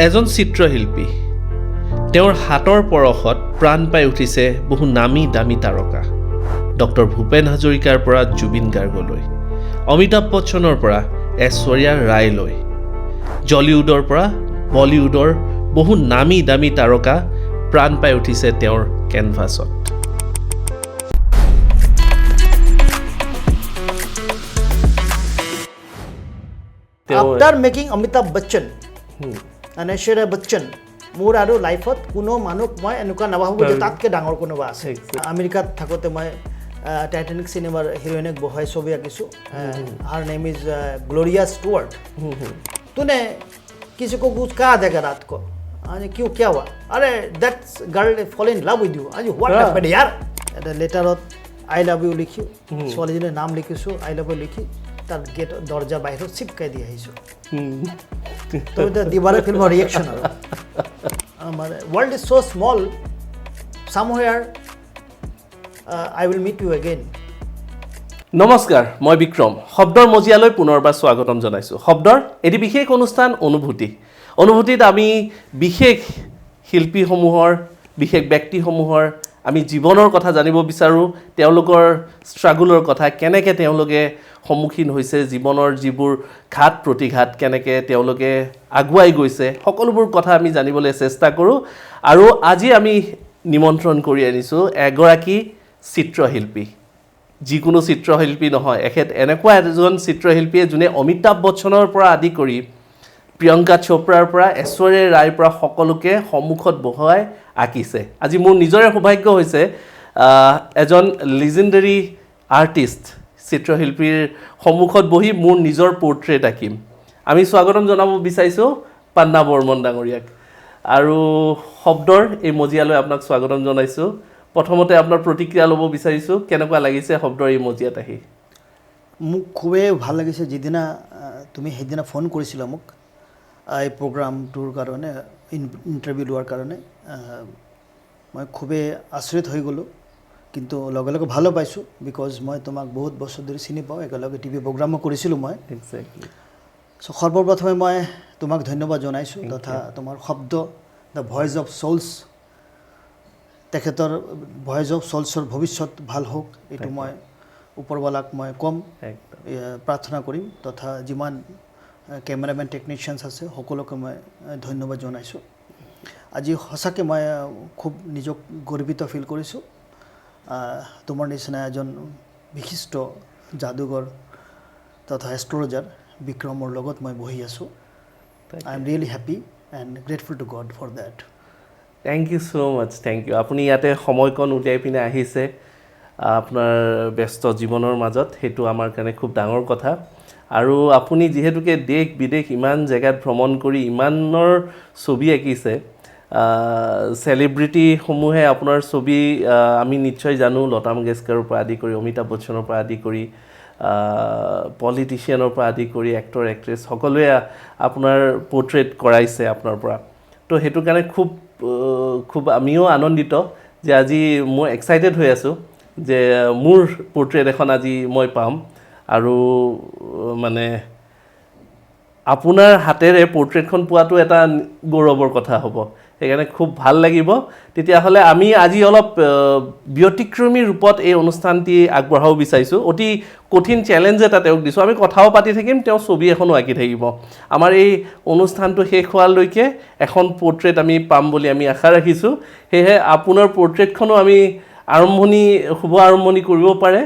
এজন চিত্ৰশিল্পী তেওঁৰ হাতৰ পৰশত প্ৰাণ পাই উঠিছে বহু নামী দামী তাৰকা ডক্টৰ ভূপেন হাজৰিকাৰ পৰা জুবিন গাৰ্গলৈ অমিতাভ বচ্চনৰ পৰা ঐশ্বৰ্যা ৰায়লৈ জলিউডৰ পৰা বলিউডৰ বহু নামী দামী তাৰকা প্ৰাণ পাই উঠিছে তেওঁৰ কেনভাছত After making Amitabh Bachchan and Aishwarya Bachchan, মোৰ আৰু লাইফত কোনো মানুহ মই এনেকুৱা নাভাবোঁ যে তাতকৈ ডাঙৰ কোনোবা আছে আমেৰিকাত থাকোঁতে মই টাইটানিক চিনেমাৰ হিৰোইনক বহাই ছবি আঁকিছোঁ হাৰ নেম ইজ ग्लोरिया स्टुअर्ट तूने किसी को कुछ कहा देगा रात को अरे क्यों क्या हुआ अरे that's girl fall in love with you अरे व्हाट हैपेंड यार এটা লেটাৰত আই লাভ ইউ লিখি ছোৱালীজনীৰ নাম লিখিছোঁ আই লাভ ইউ লিখি তাৰ গেট দৰজা বাহিৰত চিপকাই দি আহিছোঁ তো এটা দিবাৰে ফিল্মৰ ৰিয়েকশ্যন আৰু আমাৰ world is so small somewhere I will meet you again নমস্কাৰ মই বিক্ৰম শব্দৰ মজিয়ালৈ পুনৰবাৰ স্বাগতম জনাইছোঁ শব্দৰ এটি বিশেষ অনুষ্ঠান অনুভূতিত আমি বিশেষ শিল্পীসমূহৰ বিশেষ ব্যক্তিসমূহৰ আমি জীৱনৰ কথা জানিব বিচাৰোঁ তেওঁলোকৰ ষ্ট্ৰাগলৰ কথা কেনেকৈ তেওঁলোকে সন্মুখীন হৈছে জীৱনৰ যিবোৰ ঘাত প্ৰতিঘাত কেনেকৈ তেওঁলোকে আগুৱাই গৈছে সকলোবোৰ কথা আমি জানিবলৈ চেষ্টা কৰোঁ আৰু আজি আমি নিমন্ত্ৰণ কৰি আনিছোঁ এগৰাকী চিত্ৰশিল্পী যিকোনো চিত্ৰশিল্পী নহয় এখেত এনেকুৱা এজন চিত্ৰশিল্পীয়ে যোনে অমিতাভ বচ্চনৰ পৰা আদি কৰি প্ৰিয়ংকা চোপ্ৰাৰ পৰা ঐশ্বৰ্যা ৰায়ৰ পৰা সকলোকে সন্মুখত বহাই আঁকিছে আজি মোৰ নিজৰে সৌভাগ্য হৈছে এজন লিজেণ্ডাৰী আৰ্টিষ্ট চিত্ৰশিল্পীৰ সন্মুখত বহি মোৰ নিজৰ পৰ্ট্ৰেট আঁকিম আমি স্বাগতম জনাব বিচাৰিছোঁ পান্না বৰ্মন ডাঙৰীয়াক আৰু শব্দৰ এই মজিয়ালৈ আপোনাক স্বাগতম জনাইছোঁ প্ৰথমতে আপোনাৰ প্ৰতিক্ৰিয়া ল'ব বিচাৰিছোঁ কেনেকুৱা লাগিছে শব্দৰ এই মজিয়াত আহি মোক খুবেই ভাল লাগিছে যিদিনা তুমি সেইদিনা ফোন কৰিছিলা মোক এই প্ৰগ্ৰামটোৰ কাৰণে ইণ্টাৰভিউ লোৱাৰ কাৰণে মই খুবেই আচৰিত হৈ গ'লোঁ কিন্তু লগে লগে ভালো পাইছোঁ বিকজ মই তোমাক বহুত বছৰ ধৰি চিনি পাওঁ একেলগে টিভি প্ৰগ্ৰামো কৰিছিলোঁ মই এক্সেক্টলি চ' সৰ্বপ্ৰথমে মই তোমাক ধন্যবাদ জনাইছোঁ তথা তোমাৰ শব্দ দ্য ভইচ অফ চ'লছ তেখেতৰ ভইচ অফ চ'লছৰ ভৱিষ্যত ভাল হওক এইটো মই ওপৰৱালাক মই ক'ম প্ৰাৰ্থনা কৰিম তথা যিমান কেমেৰামেন টেকনিচিয়ানছ আছে সকলোকে মই ধন্যবাদ জনাইছোঁ আজি সঁচাকৈ মই খুব নিজক গৰ্বিত ফিল কৰিছোঁ তোমাৰ নিচিনা এজন বিশিষ্ট যাদুকৰ তথা এষ্ট্ৰলজাৰ বিক্ৰমৰ লগত মই বহি আছোঁ I am really happy and grateful to God for that thank you so' much thank you আপুনি ইয়াতে সময়কণ উলিয়াই পিনে আহিছে আপোনাৰ ব্যস্ত জীৱনৰ মাজত সেইটো আমাৰ কাৰণে খুব ডাঙৰ কথা আৰু আপুনি যিহেতুকে দেশ বিদেশ ইমান জেগাত ভ্ৰমণ কৰি ইমানৰ ছবি আঁকিছে চেলিব্ৰিটিসমূহে আপোনাৰ ছবি আমি নিশ্চয় জানো লতা মংগেশকাৰৰ পৰা আদি কৰি অমিতাভ বচ্চনৰ পৰা আদি কৰি পলিটিচিয়ানৰ পৰা আদি কৰি এক্টৰ এক্ট্ৰেছ সকলোৱে আপোনাৰ পৰ্ট্ৰেট কৰাইছে আপোনাৰ পৰা তো সেইটো কাৰণে খুব আমিও আনন্দিত যে আজি মই এক্সাইটেড হৈ আছোঁ যে মোৰ পৰ্ট্ৰেট এখন আজি মই পাম আৰু মানে আপোনাৰ হাতেৰে পৰ্ট্ৰেটখন পোৱাটো এটা গৌৰৱৰ কথা হ'ব সেইকাৰণে খুব ভাল লাগিব তেতিয়াহ'লে আমি আজি অলপ ব্যতিক্ৰমী ৰূপত এই অনুষ্ঠানটি আগবঢ়াব বিচাৰিছোঁ অতি কঠিন চেলেঞ্জ এটা তেওঁক দিছোঁ আমি কথাও পাতি থাকিম তেওঁ ছবি এখনো আঁকি থাকিব আমাৰ এই অনুষ্ঠানটো শেষ হোৱালৈকে এখন পৰ্ট্ৰেট আমি পাম বুলি আমি আশা ৰাখিছোঁ সেয়েহে আপোনাৰ পৰ্ট্ৰেটখনো আমি শুভ আৰম্ভণি কৰিব পাৰে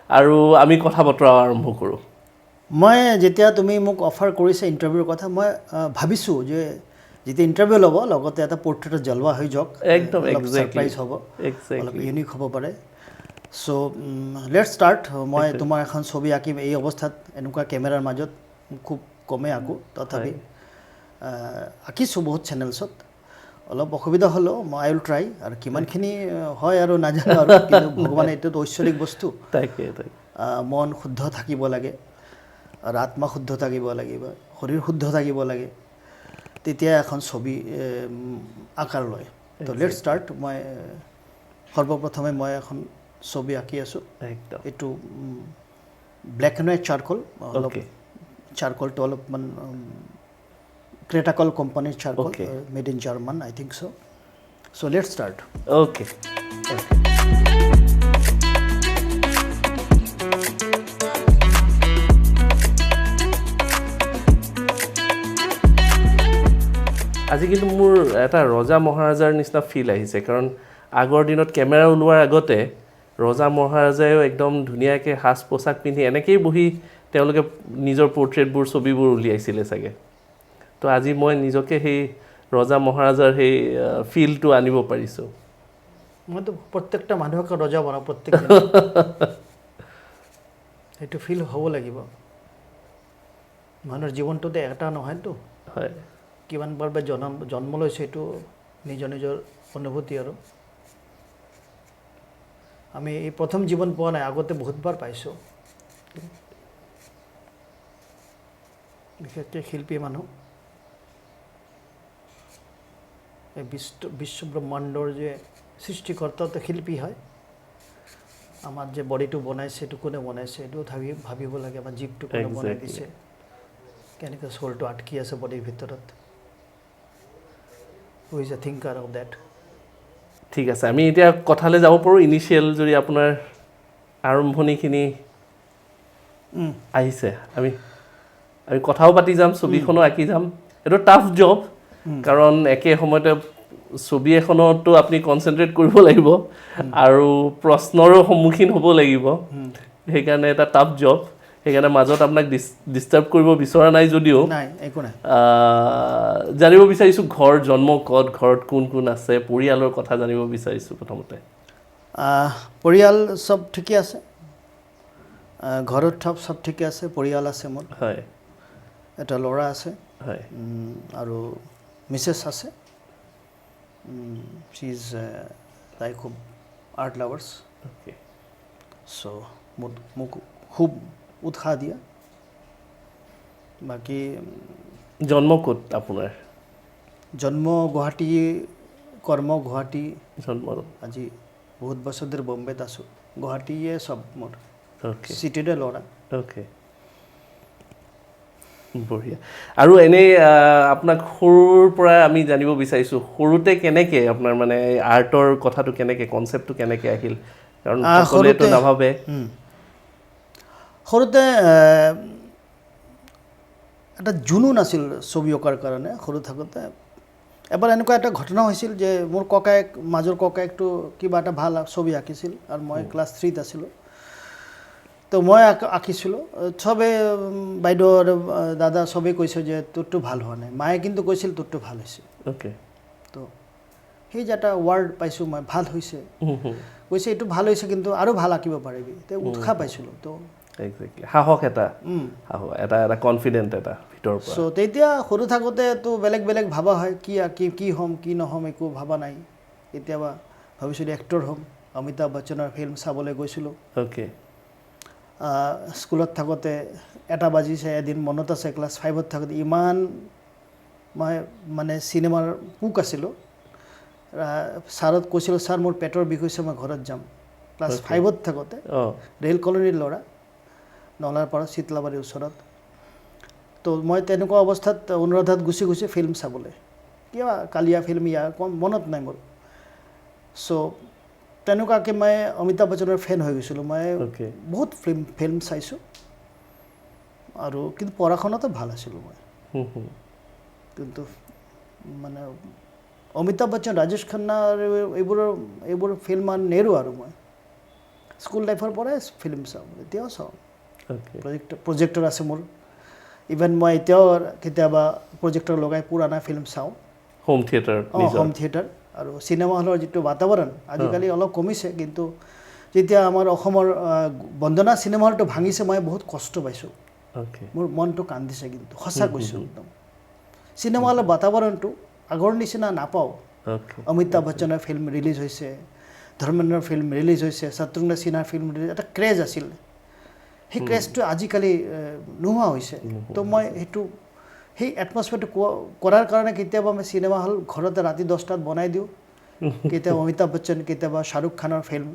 আৰু আমি কথা বতৰাও আৰম্ভ কৰোঁ মই যেতিয়া তুমি মোক অফাৰ কৰিছা ইণ্টাৰভিউৰ কথা মই ভাবিছোঁ যে যেতিয়া ইণ্টাৰভিউ ল'ব লগতে এটা পৰ্ট্ৰেটত জ্বলোৱা হৈ যাওক একদম ছাৰপ্ৰাইজ হ'ব অলপ ইউনিক হ'ব পাৰে চ' লেটছ ষ্টাৰ্ট মই তোমাৰ এখন ছবি আঁকিম এই অৱস্থাত এনেকুৱা কেমেৰাৰ মাজত খুব কমেই আঁকো তথাপি আঁকিছোঁ বহুত চেনেলছত অলপ অসুবিধা হ'লেও মই আই উইল ট্ৰাই আৰু কিমানখিনি হয় আৰু নাজানো আৰু কিন্তু ভগৱানে এইটোত ঐশ্বৰিক বস্তু মন শুদ্ধ থাকিব লাগে আৰু আত্মা শুদ্ধ থাকিব লাগিব শৰীৰ শুদ্ধ থাকিব লাগে তেতিয়া এখন ছবি আকাৰ লয় তো লেটছ ষ্টাৰ্ট মই সৰ্বপ্ৰথমে মই এখন ছবি আঁকি আছোঁ এইটো ব্লেক এণ্ড হোৱাইট চাৰকোল অলপ চাৰকোলটো অলপমান Cretakol company charcoal, Okay. made in German, I think so. So let's start. Okay. আজি কিন্তু মোৰ এটা ৰজা মহাৰাজাৰ নিচিনা ফিল আহিছে কাৰণ আগৰ দিনত কেমেৰা ওলোৱাৰ আগতে ৰজা মহাৰাজায়ো একদম ধুনীয়াকৈ সাজ পোছাক পিন্ধি এনেকেই বহি তেওঁলোকে নিজৰ পৰ্ট্ৰেটবোৰ ছবিবোৰ উলিয়াইছিলে চাগে তো আজি মই নিজকে সেই ৰজা মহাৰাজাৰ সেই ফিলটো আনিব পাৰিছোঁ মই তো প্ৰত্যেকটা মানুহকে ৰজা বনাওঁ প্ৰত্যেক দিন সেইটো ফিল হ'ব লাগিব মানুহৰ জীৱনটোতে এটা নহয়তো হয় কিমানবাৰ বা জন্ম লৈছে সেইটো নিজৰ নিজৰ অনুভূতি আৰু আমি এই প্ৰথম জীৱন পোৱা নাই আগতে বহুতবাৰ পাইছোঁ বিশেষকৈ শিল্পী মানুহ এই বিশ্ব ব্ৰহ্মাণ্ডৰ যে সৃষ্টিকৰ্তাটো শিল্পী হয় আমাৰ যে বডিটো বনাইছে সেইটো কোনে বনাইছে এইটো ভাবিব লাগে আমাৰ জীৱটো কোনে বনাই দিছে কেনেকৈ চলটো আটকি আছে বডিৰ ভিতৰত who is a thinker of that ঠিক আছে আমি এতিয়া কথালৈ যাব পাৰোঁ ইনিচিয়েল যদি আপোনাৰ আৰম্ভণিখিনি আহিছে আমি কথাও পাতি যাম ছবিখনো আঁকি যাম এইটো টাফ জব কাৰণ একে সময়তে ছবি এখনতো আপুনি কনচেনট্ৰেট কৰিব লাগিব আৰু প্ৰশ্নৰো সন্মুখীন হ'ব লাগিব সেইকাৰণে এটা টাফ জব সেইকাৰণে মাজত আপোনাক ডিষ্টাৰ্ব কৰিব বিচৰা নাই যদিও নাই একো নাই জানিব বিচাৰিছোঁ ঘৰ জন্ম ক'ত ঘৰত কোন কোন আছে পৰিয়ালৰ কথা জানিব বিচাৰিছোঁ প্ৰথমতে পৰিয়াল চব ঠিকে আছে ঘৰত চব ঠিকে আছে পৰিয়াল আছে মোৰ হয় এটা ল'ৰা আছে হয় আৰু মিছেছ আছে शी इज তাই খুব আৰ্ট লাভাৰ্ছ অ'কে চ' মোক খুব উৎসাহ দিয়া বাকী জন্ম ক'ত আপোনাৰ জন্ম গুৱাহাটী কৰ্ম গুৱাহাটী জন্ম আজি বহুত বছৰ ধৰি বম্বেত আছোঁ গুৱাহাটীয়ে চব মোৰ অ'কে চিটিৰে ল'ৰা অ'কে বঢ়িয়া আৰু এনেই আপোনাক সৰুৰ পৰা আমি জানিব বিচাৰিছোঁ সৰুতে কেনেকৈ আপোনাৰ মানে আৰ্টৰ কথাটো কেনেকৈ কনচেপ্টটো কেনেকৈ আহিল কাৰণ সকলোৱেতো নাভাবে সৰুতে এটা জুনুন আছিল ছবি অঁকাৰ কাৰণে সৰু থাকোঁতে এবাৰ এনেকুৱা এটা ঘটনা হৈছিল যে মোৰ মাজৰ ককায়েকটো কিবা এটা ভাল ছবি আঁকিছিল আৰু মই ক্লাছ 3ত আছিলোঁ তো মই আঁকিছিলোঁ চবে বাইদেউ আৰু দাদা চবেই কৈছে যে তোৰটো ভাল হোৱা নাই মায়ে কিন্তু কৈছিল তোৰটো ভাল হৈছে অ'কে তো সেই যে এটা ৱাৰ্ড পাইছোঁ মই ভাল হৈছে কৈছে এইটো ভাল হৈছে কিন্তু আৰু ভাল আঁকিব পাৰিবি তো উৎসাহ পাইছিলোঁ তো একজেক্টলি সাহস এটা এটা কনফিডেণ্ট এটা ভিতৰৰ পৰা চ' তেতিয়া সৰু থাকোঁতে তো বেলেগ ভাবা হয় কি আঁকিম কি হ'ম কি নহ'ম একো ভাবা নাই কেতিয়াবা ভাবিছিলোঁ এক্টৰ হ'ম অমিতাভ বচ্চনৰ ফিল্ম চাবলৈ গৈছিলোঁ অ'কে স্কুলত থাকোঁতে এটা বাজিছে এদিন মনত আছে ক্লাছ 5ত থাকোঁতে ইমান মই মানে চিনেমাৰ পোক আছিলোঁ ছাৰক কৈছিলোঁ ছাৰ মোৰ পেটৰ বিষ হৈছে মই ঘৰত যাম ক্লাছ 5ত থাকোঁতে ৰেল কলনীৰ ল'ৰা নলাৰ পৰা চিতলাবাৰীৰ ওচৰত তো মই তেনেকুৱা অৱস্থাত অনুৰাধাত গুচি ফিল্ম চাবলৈ কিবা কালিয়া ফিল্ম মনত নাই মোৰ চ' তেনেকুৱাকৈ মই অমিতাভ বচ্চনৰ ফেন হৈ গৈছিলোঁ মই বহুত ফিল্ম চাইছোঁ আৰু কিন্তু পঢ়া শুনাতো ভাল আছিলোঁ মই কিন্তু মানে অমিতাভ বচ্চন ৰাজেশ খান্না এইবোৰ ফিল্ম নেৰোঁ আৰু মই স্কুল লাইফৰ পৰাই ফিল্ম চাওঁ এতিয়াও চাওঁ প্ৰজেক্টৰ আছে মোৰ ইভেন মই এতিয়াও কেতিয়াবা প্ৰজেক্টৰ লগাই পুৰণা ফিল্ম চাওঁ হোম থিয়েটাৰ আৰু চিনেমা হলৰ যিটো বাতাৱৰণ আজিকালি অলপ কমিছে কিন্তু যেতিয়া আমাৰ অসমৰ বন্দনা চিনেমা হলটো ভাঙিছে মই বহুত কষ্ট পাইছোঁ মোৰ মনটো কান্দিছে কিন্তু সঁচা কৈছোঁ একদম চিনেমা হলৰ বাতাৱৰণটো আগৰ নিচিনা নাপাওঁ অমিতাভ বচ্চনৰ ফিল্ম ৰিলিজ হৈছে ধৰ্মেন্দ্ৰৰ ফিল্ম ৰিলিজ হৈছে শত্ৰুঘ্ন সিনহাৰ ফিল্ম ৰিলিজ এটা ক্ৰেজ আছিল সেই ক্ৰেজটো আজিকালি নোহোৱা হৈছে তো মই সেইটো সেই এটমছফিয়াৰটো কৰাৰ কাৰণে কেতিয়াবা মই চিনেমা হল ঘৰতে ৰাতি 10টাত বনাই দিওঁ কেতিয়াবা অমিতাভ বচ্চন কেতিয়াবা শ্বাহৰুখ খানৰ ফিল্ম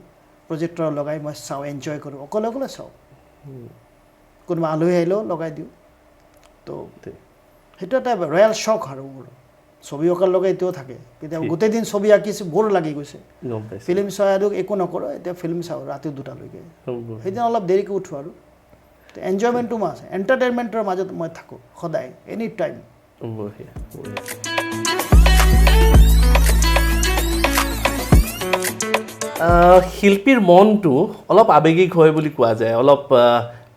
প্ৰজেক্টৰ লগাই মই চাওঁ এনজয় কৰোঁ অকলে চাওঁ কোনোবা আলহী আহিলেও লগাই দিওঁ তো সেইটো এটা ৰয়েল শ্বক আৰু মোৰ ছবি অঁকাৰ লগে এতিয়াও থাকে কেতিয়াবা গোটেই দিন ছবি আঁকিছোঁ বৰ লাগি গৈছে ফিল্ম চাই আৰু একো নকৰোঁ এতিয়া ফিল্ম চাওঁ ৰাতি 2টালৈকে সেইদিনা অলপ দেৰিকৈ উঠোঁ আৰু এনজয়মেণ্টটো মই আছে এণ্টাৰটেইনমেণ্টৰ মাজত মই থাকোঁ সদায় এনি টাইম শিল্পীৰ মনটো অলপ আৱেগিক হয় বুলি কোৱা যায় অলপ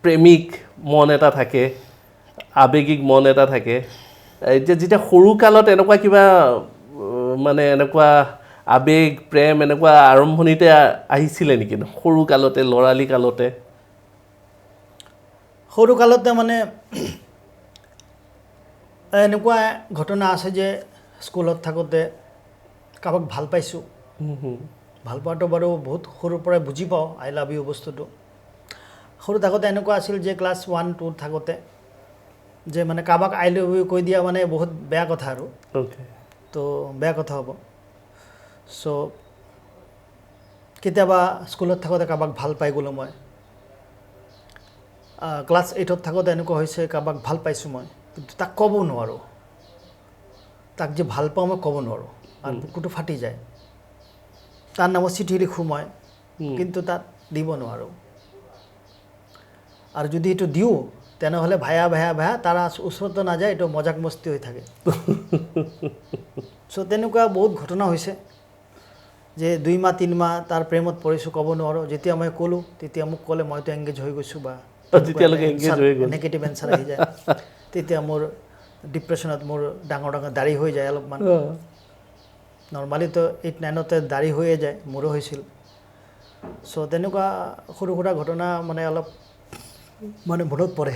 প্ৰেমিক মন এটা থাকে আৱেগিক মন এটা থাকে এতিয়া যেতিয়া সৰুকালত এনেকুৱা কিবা মানে এনেকুৱা আৱেগ প্ৰেম এনেকুৱা আৰম্ভণিতে আহিছিলে নেকি সৰুকালতে ল'ৰালি কালতে সৰুকালতে মানে এনেকুৱা ঘটনা আছে যে স্কুলত থাকোঁতে কাৰোবাক ভাল পাইছোঁ ভাল পোৱাটো বাৰু বহুত সৰুৰ পৰাই বুজি পাওঁ আই লাভ ইউ বস্তুটো সৰু থাকোঁতে এনেকুৱা আছিল যে ক্লাছ 1-2 থাকোঁতে যে মানে কাৰোবাক আই লাভ ইউ কৈ দিয়া মানে বহুত বেয়া কথা আৰু তো বেয়া কথা হ'ব চ' কেতিয়াবা স্কুলত থাকোঁতে কাৰোবাক ভাল পাই গ'লোঁ মই ক্লাছ 8ত থাকোঁতে এনেকুৱা হৈছে কাৰোবাক ভাল পাইছোঁ মই কিন্তু তাক ক'ব নোৱাৰোঁ তাক যে ভাল পাওঁ মই ক'ব নোৱাৰোঁ আৰু বুকুটো ফাটি যায় তাৰ নামত চিঠি লিখোঁ মই কিন্তু তাত দিব নোৱাৰোঁ আৰু যদি এইটো দিওঁ তেনেহ'লে ভায়া তাৰ ওচৰতো নাযায় এইটো মজাক মস্তি হৈ থাকে চ' তেনেকুৱা বহুত ঘটনা হৈছে যে 2 মাহ 3 মাহ তাৰ প্ৰেমত পৰিছোঁ ক'ব নোৱাৰোঁ যেতিয়া মই ক'লোঁ তেতিয়া মোক ক'লে মইতো এংগেজ হৈ গৈছোঁ বা নেগেটিভ এনচাৰ আহি যায় তেতিয়া মোৰ ডিপ্ৰেশ্যনত মোৰ ডাঙৰ দাড়ি হৈ যায় অলপমান নৰ্মালিতো 8-9তে দাড়ি হৈয়ে যায় মোৰো হৈছিল চ' তেনেকুৱা সৰু সুৰা ঘটনা মানে অলপ মানে মনত পৰে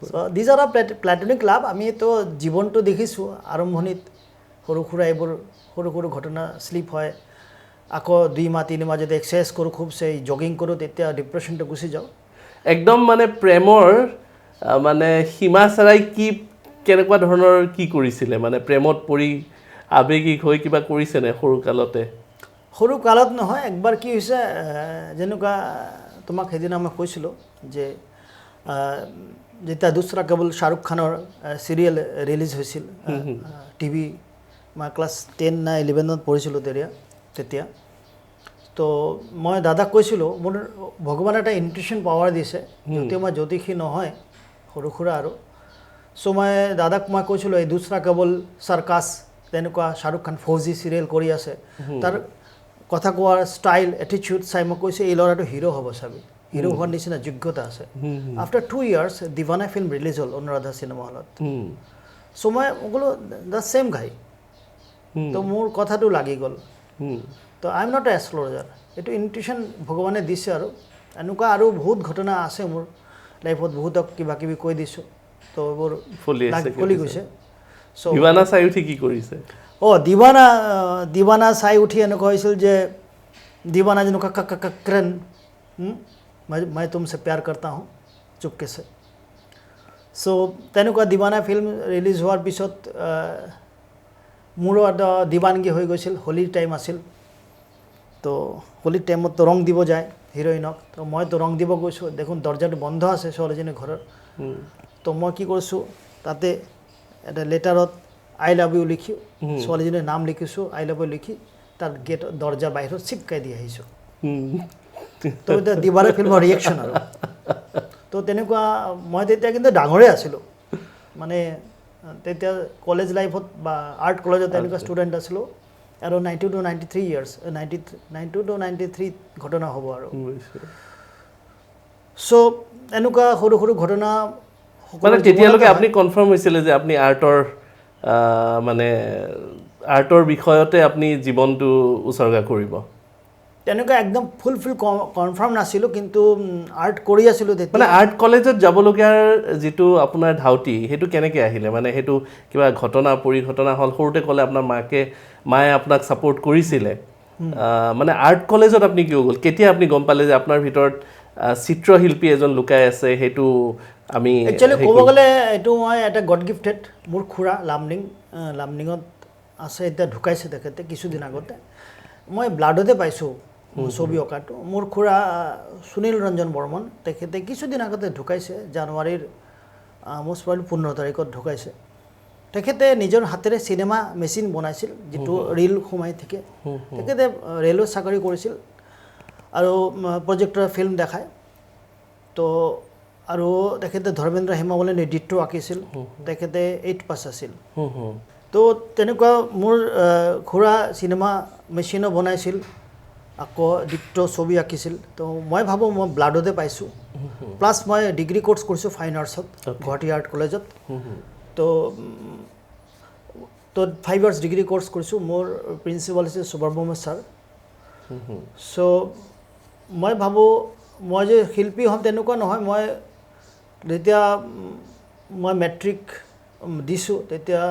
চ' দিজ আৰ প্লেটনিক লাভ আমিতো জীৱনটো দেখিছোঁ আৰম্ভণিত সৰু সুৰা এইবোৰ সৰু ঘটনা শ্লিপ হয় আকৌ 2 মাহ 3 মাহ যদি এক্সাৰচাইজ কৰোঁ খুবছে জগিং কৰোঁ তেতিয়া ডিপ্ৰেশ্যনটো গুচি যাওঁ একদম মানে প্ৰেমৰ মানে সীমা চাৰাই কি কেনেকুৱা ধৰণৰ কি কৰিছিলে মানে প্ৰেমত পৰি আৱেগিক হৈ কিবা কৰিছেনে সৰু কালত নহয় একবাৰ কি হৈছে যেনেকুৱা তোমাক সেইদিনা মই কৈছিলোঁ যে যেতিয়া দুসৰা কেৱল শ্বাহৰুখ খানৰ চিৰিয়েল ৰিলিজ হৈছিল টিভি মই ক্লাছ 10 না 11ত পঢ়িছিলোঁ তেতিয়া তো মই দাদাক কৈছিলোঁ মোৰ ভগৱানে এটা ইনটিউশ্যন পাৱাৰ দিছে যদিও মই জ্যোতিষী নহয় সৰু সুৰা আৰু চ' মই দাদাক মই কৈছিলোঁ এই দুসৰা কেৱল চাৰ্কাছ তেনেকুৱা শ্বাহৰুখ খান ফৌজি চিৰিয়েল কৰি আছে তাৰ কথা কোৱাৰ ষ্টাইল এটিটিউড চাই মই কৈছোঁ এই ল'ৰাটো হিৰো হ'ব চাবি হিৰো হোৱাৰ নিচিনা যোগ্যতা আছে after 2 years Deewana film release হ'ল অনুৰাধা চিনেমা হলত চ' মই ক'লোঁ দ্য ছেম গাই তো মোৰ কথাটো লাগি গ'ল তো I am not a astrologer এইটো ইনটিউশ্যন ভগৱানে দিছে আৰু এনেকুৱা আৰু বহুত ঘটনা আছে মোৰ লাইফত বহুতক কিবা কিবি কৈ দিছোঁ তো এইবোৰ ফলি গৈছে চ' দিৱানা চাই উঠি কি কৰিছে দিৱানা চাই উঠি এনেকুৱা হৈছিল যে দিৱানা যেনেকুৱা কক্ৰন মই তুমছে প্যাৰ কৰতা হুঁ চুপকে সে চ' তেনেকুৱা দিৱানা ফিল্ম ৰিলিজ হোৱাৰ পিছত মোৰো এটা দিৱানগী হৈ গৈছিল হোলীৰ টাইম আছিল তো হোলীৰ টাইমত ৰং দিব যায় হিৰইনক তো মইতো ৰং দিব গৈছোঁ দেখোন দৰ্জাটো বন্ধ আছে ছোৱালীজনীৰ ঘৰৰ তো মই কি কৰিছোঁ তাতে এটা লেটাৰত আই লাভ ইউ লিখি ছোৱালীজনীৰ নাম লিখিছোঁ আই লাভ ইউ লিখি তাৰ গেট দৰ্জা বাহিৰত চিপকাই দি আহিছোঁ তো এতিয়া দিৱানা ফিল্মৰ ৰিয়েকশ্যন আৰু তো তেনেকুৱা মই তেতিয়া কিন্তু ডাঙৰেই আছিলোঁ মানে তেতিয়া কলেজ লাইফত বা আৰ্ট কলেজত তেনেকুৱা ষ্টুডেণ্ট আছিলোঁ আৰু 92 to 93 ইয়াৰ্ছ 92 to 93 ঘটনা হ'ব আৰু চ' এনেকুৱা সৰু ঘটনা মানে তেতিয়ালৈকে আপুনি কনফাৰ্ম হৈছিলে যে আপুনি মানে আৰ্টৰ বিষয়তে আপুনি জীৱনটো উচৰ্গা কৰিব তেনেকুৱা একদম ফুলফিল কনফাৰ্ম নাছিলোঁ কিন্তু আৰ্ট কৰি আছিলোঁ তেতিয়া মানে আৰ্ট কলেজত যাবলগীয়াৰ যিটো আপোনাৰ ধাউতি সেইটো কেনেকৈ আহিলে মানে সেইটো কিবা পৰিঘটনা হ'ল সৰুতে ক'লে আপোনাৰ মায়ে আপোনাক ছাপোৰ্ট কৰিছিলে মানে আৰ্ট কলেজত আপুনি কিয় গ'ল কেতিয়া আপুনি গম পালে যে আপোনাৰ ভিতৰত চিত্ৰশিল্পী এজন লুকাই আছে সেইটো আমি একচুৱেলি ক'ব গ'লে এইটো মই এটা গড গিফ্টেড মোৰ খুৰা লামডিঙত আছে এতিয়া ঢুকাইছে তেখেতে কিছুদিন আগতে মই ব্লাডতে পাইছোঁ ছবি অঁকাটো মোৰ খুৰা সুনীল ৰঞ্জন বৰ্মন তেখেতে কিছুদিন আগতে ঢুকাইছে জানুৱাৰীৰ মোষ্ট প্ৰবাবলি 15 তাৰিখত ঢুকাইছে তেখেতে নিজৰ হাতেৰে চিনেমা মেচিন বনাইছিল যিটো ৰীল সোমাই থাকে তেখেতে ৰেলৱে চাকৰি কৰিছিল আৰু প্ৰজেক্টৰ ফিল্ম দেখায় তো আৰু তেখেতে ধৰ্মেন্দ্ৰ হেমামালিনীৰ নেতৃত্ব আঁকিছিল তেখেতে 8 পাছ আছিল তো তেনেকুৱা মোৰ খুৰা চিনেমা মেচিনো বনাইছিল আকৌ ডিক্ট ছবি আঁকিছিল তো মই ভাবোঁ মই ব্লাডতে পাইছোঁ প্লাছ মই ডিগ্ৰী কোৰ্চ কৰিছোঁ ফাইন আৰ্টছত গুৱাহাটী আৰ্ট কলেজত তো 5 ইয়াৰ্ছ ডিগ্ৰী কোৰ্চ কৰিছোঁ মোৰ প্ৰিন্সিপাল হৈছে সুব্ৰহ্মণ্য ছাৰ চ' মই ভাবোঁ মই যে শিল্পী হ'ম তেনেকুৱা নহয় মই যেতিয়া মই মেট্ৰিক দিছোঁ তেতিয়া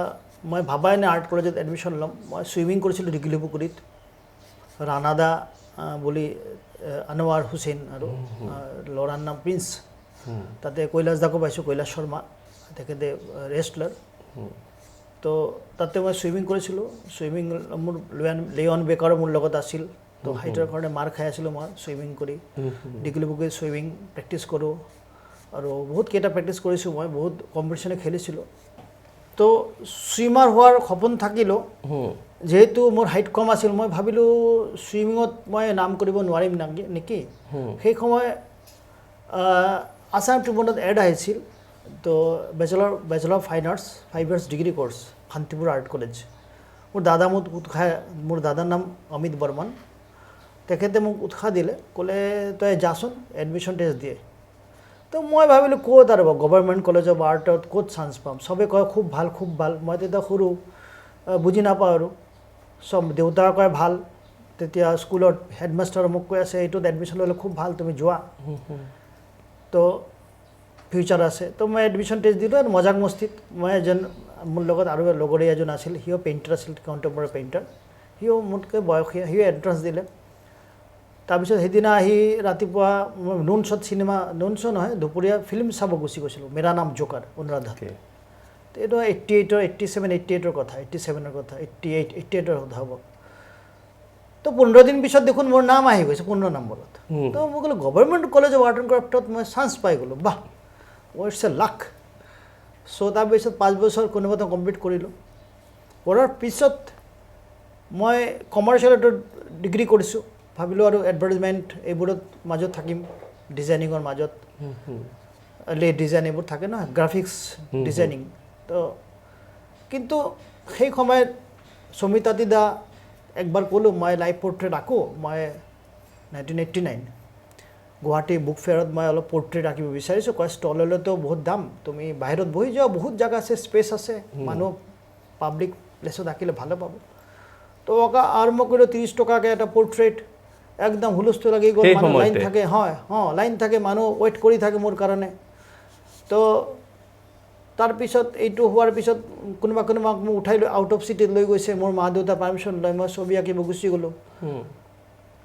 মই ভাবাই নাই আৰ্ট কলেজত এডমিশ্যন ল'ম মই চুইমিং কৰিছিলোঁ দীঘলীপুখুৰীত ৰাণাদা বুলি আনোৱাৰ হুছেইন আৰু ল'ৰাৰ নাম প্ৰিন্স তাতে কৈলাশ দাকো পাইছোঁ কৈলাশ শৰ্মা তেখেতে ৰেষ্টলাৰ তো তাতে মই চুইমিং কৰিছিলোঁ চুইমিং মোৰ লিঅন বেকাৰো মোৰ লগত আছিল তো হাইটৰ কাৰণে মাৰ খাই আছিলোঁ মই চুইমিং কৰি দীঘলীপুখুৰীত চুইমিং প্ৰেক্টিছ কৰোঁ আৰু বহুত কেইটা প্ৰেক্টিছ কৰিছোঁ মই বহুত কম্পিটিশ্যনে খেলিছিলোঁ তো চুইমাৰ হোৱাৰ সপোন থাকিলেও যেহেতু মোৰ হাইট কম আছিল মই ভাবিলোঁ চুইমিঙত মই নাম কৰিব নোৱাৰিম নেকি সেই সময় আছাম ট্ৰিবিউনত এড আহিছিল তো bachelor fine arts 5 years degree course Shantipur art college মোৰ দাদা মোক উৎসাহ মোৰ দাদাৰ নাম অমিত বৰ্মন তেখেতে মোক উৎসাহ দিলে ক'লে তই যাচোন এডমিশ্যন টেষ্ট দিয়ে তো মই ভাবিলোঁ ক'ত আৰু গভৰ্ণমেণ্ট কলেজ অফ আৰ্টত ক'ত চান্স পাম চবে কয় খুব ভাল মই তেতিয়া সৰু বুজি নাপাওঁ আৰু চব দেউতাই কয় ভাল তেতিয়া স্কুলত হেডমাষ্টাৰ মোক কৈ আছে এইটোত এডমিশ্যন ল'লে খুব ভাল তুমি যোৱা তো ফিউচাৰ আছে তো মই এডমিশ্যন টেষ্ট দিলোঁ আৰু মজাক মস্তিত মই এজন মোৰ লগত আৰু লগৰী এজন আছিল সিও পেইণ্টাৰ আছিল কণ্টেম্পৰাৰী পেইণ্টাৰ সিও মোতকৈ বয়সীয়া সিও এণ্ট্ৰেঞ্চ দিলে তাৰপিছত সেইদিনা আহি ৰাতিপুৱা মই নুনচত চিনেমা নুনচ নহয় দুপৰীয়া ফিল্ম চাব গুচি গৈছিলোঁ মেৰা নাম জোকাৰ অনুৰাধাত তো এইটো 87-88ৰ কথা 87ৰ কথা 88ৰ কথা হ'ব তো 15 দিন পিছত দেখোন মোৰ নাম আহি গৈছে 15 নম্বৰত তো মই ক'লোঁ government college of art and ক্ৰাফ্টত মই চান্স পাই গ'লোঁ বাহ ইটছ এ লাক চ' তাৰপিছত 5 বছৰ কোনোবাটো কমপ্লিট কৰিলোঁ কৰাৰ পিছত মই কমাৰ্চিয়েলত ডিগ্ৰী কৰিছোঁ ভাবিলোঁ আৰু এডভাৰটাইজমেণ্ট এইবোৰত মাজত থাকিম ডিজাইনিঙৰ মাজত ডিজাইন এইবোৰ থাকে ন গ্ৰাফিক্স ডিজাইনিং তো কিন্তু সেই সময়ত সমিতাতি দা একবাৰ ক'লোঁ মই লাইভ পৰ্ট্ৰেইট আঁকো মই 1989 গুৱাহাটী বুক ফেয়াৰত মই অলপ পৰ্ট্ৰেইট আঁকিব বিচাৰিছোঁ কয় ষ্টললৈতো বহুত দাম তুমি বাহিৰত বহি যোৱা বহুত জেগা আছে স্পেচ আছে মানুহ পাব্লিক প্লেচত আঁকিলে ভালো পাব তো আৰম্ভ কৰিলোঁ 30 টকাকৈ এটা পৰ্ট্ৰেইট একদম হুলস্থুল লাগি গ'ল মানুহ লাইন থাকে হয় লাইন থাকে মানুহ ৱেইট কৰি থাকে মোৰ কাৰণে তো তাৰপিছত এইটো হোৱাৰ পিছত কোনোবা মোক উঠাই লৈ আউট অফ চিটিত লৈ গৈছে মোৰ মা দেউতা পাৰ্মিশ্যন লৈ মই ছবি আঁকিব গুচি গ'লোঁ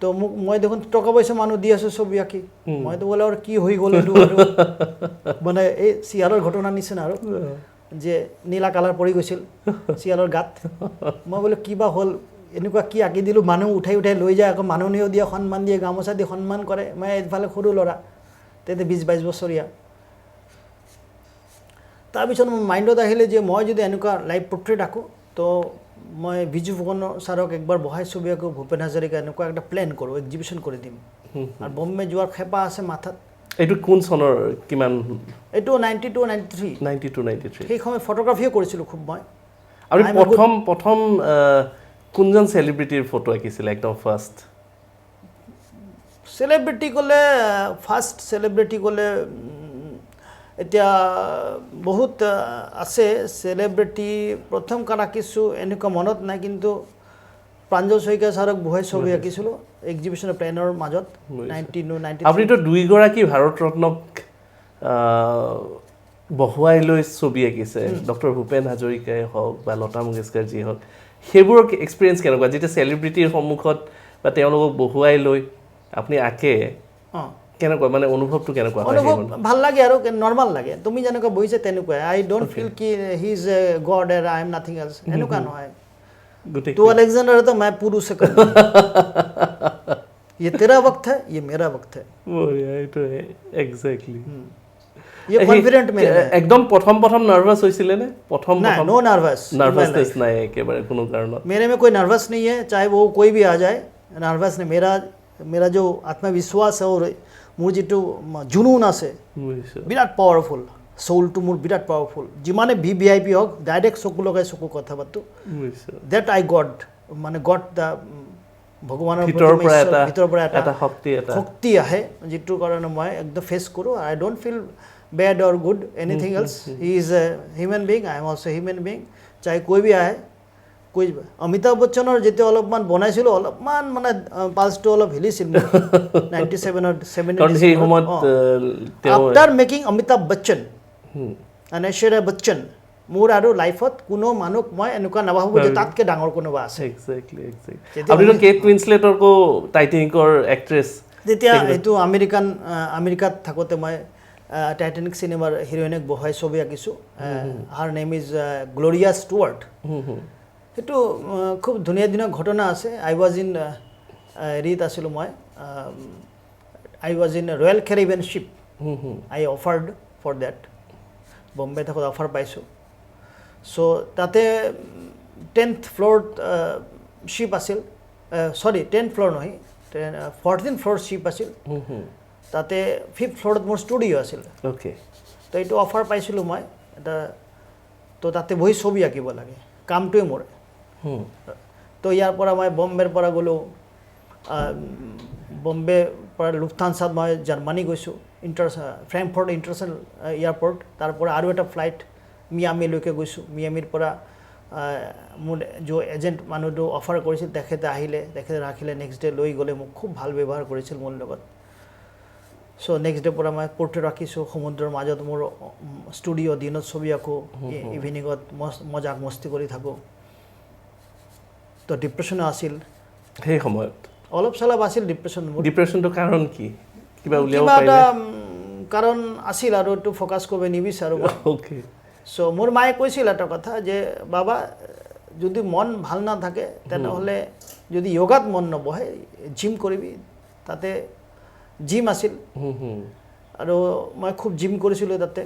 তো মোক মই দেখোন টকা পইচা মানুহ দি আছোঁ ছবি আঁকি মইতো বোলে আৰু কি হৈ গ'ল এইটো আৰু মানে এই চিয়ালৰ ঘটনাৰ নিচিনা আৰু যে নীলা কালাৰ পৰি গৈছিল চিয়ালৰ গাত মই বোলে কিবা হ'ল এনেকুৱা কি আঁকি দিলোঁ মানুহ উঠাই লৈ যায় আকৌ মানুহেও দিয়ে সন্মান দিয়ে গামোচা দি সন্মান কৰে মই এইফালে সৰু ল'ৰা তেতিয়া 20-22 বছৰীয়া তাৰপিছত মোৰ মাইণ্ডত আহিলে যে মই যদি এনেকুৱা লাইভ পৰ্ট্ৰেইট আঁকো তো মই বিজু ফুকন ছাৰক একবাৰ বহাই ছবি আঁকো ভূপেন হাজৰিকা এনেকুৱা এটা প্লেন কৰোঁ এক্সিবিশ্যন কৰি দিম আৰু বম্বে যোৱাৰ খেপা আছে মাথাত এইটো কোন চনৰ কিমান এইটো 92-93 সেই সময় ফটোগ্ৰাফিও কৰিছিলোঁ খুব মই আৰু প্ৰথম কোনজন চেলিব্ৰিটিৰ ফটো আঁকিছিলে একদম ফাৰ্ষ্ট চেলিব্ৰিটি ক'লে ফাৰ্ষ্ট চেলিব্ৰিটি ক'লে এতিয়া বহুত আছে চেলিব্ৰিটি প্ৰথম কাৰণ আঁকিছোঁ এনেকুৱা মনত নাই কিন্তু প্ৰাঞ্জল শইকীয়া ছাৰক বহাই ছবি আঁকিছিলোঁ এক্সিবিশ্যনৰ প্লেনৰ মাজত 1993 আপুনিতো 2 গৰাকী ভাৰত ৰত্নক বহুৱাই লৈ ছবি আঁকিছে ডক্টৰ ভূপেন হাজৰিকাই হওক বা লতা মংগেশকাৰ যি হওক সেইবোৰৰ এক্সপিৰিয়েঞ্চ কেনেকুৱা যেতিয়া চেলিব্ৰিটিৰ সন্মুখত বা তেওঁলোকক বহুৱাই লৈ আপুনি আঁকে কেনেকুৱা মানে অনুভৱটো কেনেকুৱা হয় অনুভৱ ভাল লাগে আৰু নৰ্মাল লাগে তুমি যেনেকুৱা বহিছে তেনেকুৱাই আই ডোণ্ট ফিল কি হি is A god and I am nothing else এনেকুৱা নহয় तो अलेक्जेंडर है तो मैं पुरुष से कर ये तेरा वक्त है ये मेरा वक्त है वो यार तो है एग्जैक्टली ये कॉन्फिडेंट मेरे में একদম প্ৰথম নাৰ্ভাছ হৈছিলে নে প্ৰথম ना नो नर्वस নাৰ্ভাছনেছ নাই একেবাৰে কোনো কাৰণত मेरे में कोई नर्वस नहीं है चाहे वो कोई भी आ जाए नर्वस नहीं मेरा जो आत्मविश्वास है और मोर जी जुनून आसे বুজিছোঁ বিৰাট পাৱাৰফুল সোলটো মোৰ বিৰাট পাৱাৰফুল যিমানে ভিআইপি হওক ডাইৰেক্ট চকু লগাই চকু কথা পাতো বুজিছোঁ দেট আই গড মানে গড দা ভগৱানৰ ভিতৰৰ পৰা ভিতৰৰ পৰা এটা শক্তি আহে যিটোৰ কাৰণে মই একদম ফেচ কৰোঁ I don't feel bad or good anything else he is a human being I am also human being চাहे कोई भी आए कोई অমিতাভ বচ্চনৰ যেতিয়া অলপমান বনাইছিলোঁ অলপমান মানে পালছটো অলপ হিলিছিল 97 কাৰণ সেই সময়ত after making Amitabh Bachchan and Aishwarya Bachchan মোৰ আৰু লাইফত কোনো মানুহ মই এনেকুৱা নাভাবোঁ যে তাতকৈ ডাঙৰ কোনোবা আছে এক্সেক্টলি আপুনিতো কেট উইন্সলেটৰকো টাইটানিকৰ এক্ট্ৰেছ যেতিয়া এইটো আমেৰিকাত থাকোঁতে মই টাইটানিক চিনেমাৰ হিৰ'ইনক বহাই ছবি আঁকিছোঁ হাৰ নেম ইজ গ্ল'ৰিয়া ষ্টুৱাৰ্ট সেইটো খুব ধুনীয়া ধুনীয়া ঘটনা আছে আই ৱাজ ইন হেৰিত আছিলোঁ মই I was in Royal Caribbean ship I offered for that Bombay থাকোঁতে অফাৰ পাইছোঁ চ' তাতে 10th ফ্ল'ৰত শ্বিপ আছিল চৰি 10th ফ্ল'ৰ নহয় 14th ফ্ল'ৰ শ্বিপ আছিল তাতে 5th ফ্ল'ৰত মোৰ ষ্টুডিঅ' আছিল অ'কে তো এইটো অফাৰ পাইছিলোঁ মই এটা তো তাতে বহি ছবি আঁকিব লাগে কামটোৱে মোৰ তো ইয়াৰ পৰা মই বম্বেৰ পৰা গ'লোঁ বম্বে পৰা লুফথানছাত মই জাৰ্মানী গৈছোঁ ফ্ৰেংকফৰ্ট ইণ্টাৰনেশ্যনেল এয়াৰপৰ্ট তাৰ পৰা আৰু এটা ফ্লাইট মিয়ামিলৈকে গৈছোঁ মিয়ামিৰ পৰা মোৰ যে এজেণ্ট মানুহটো অফাৰ কৰিছিল তেখেতে আহিলে তেখেতে ৰাখিলে নেক্সট ডে লৈ গ'লে মোক খুব ভাল ব্যৱহাৰ কৰিছিল মোৰ লগত চ' নেক্সট ডে পৰা মই পৰ্ট্ৰেট ৰাখিছোঁ সমুদ্ৰৰ মাজত মোৰ ষ্টুডিঅ' দিনত ছবি আঁকো ইভিনিঙত মজাক মস্তি কৰি থাকোঁ তো ডিপ্ৰেশ্যনো আছিল সেই সময়ত অলপ চলপ আছিল ডিপ্ৰেশ্যন ডিপ্ৰেশ্যনটো কাৰণ কি কিবা উলিয়াব কিবা পাৰিলে এটা কাৰণ আছিল আৰু এইটো ফ'কাছ কৰিব নিবিচাৰোঁ অ'কে চ' মোৰ মায়ে কৈছিল এটা কথা যে বাবা যদি মন ভাল নাথাকে তেনেহ'লে যদি য়োগাত মন নবহে জিম কৰিবি তাতে জিম আছিল আৰু মই খুব জিম কৰিছিলোঁ তাতে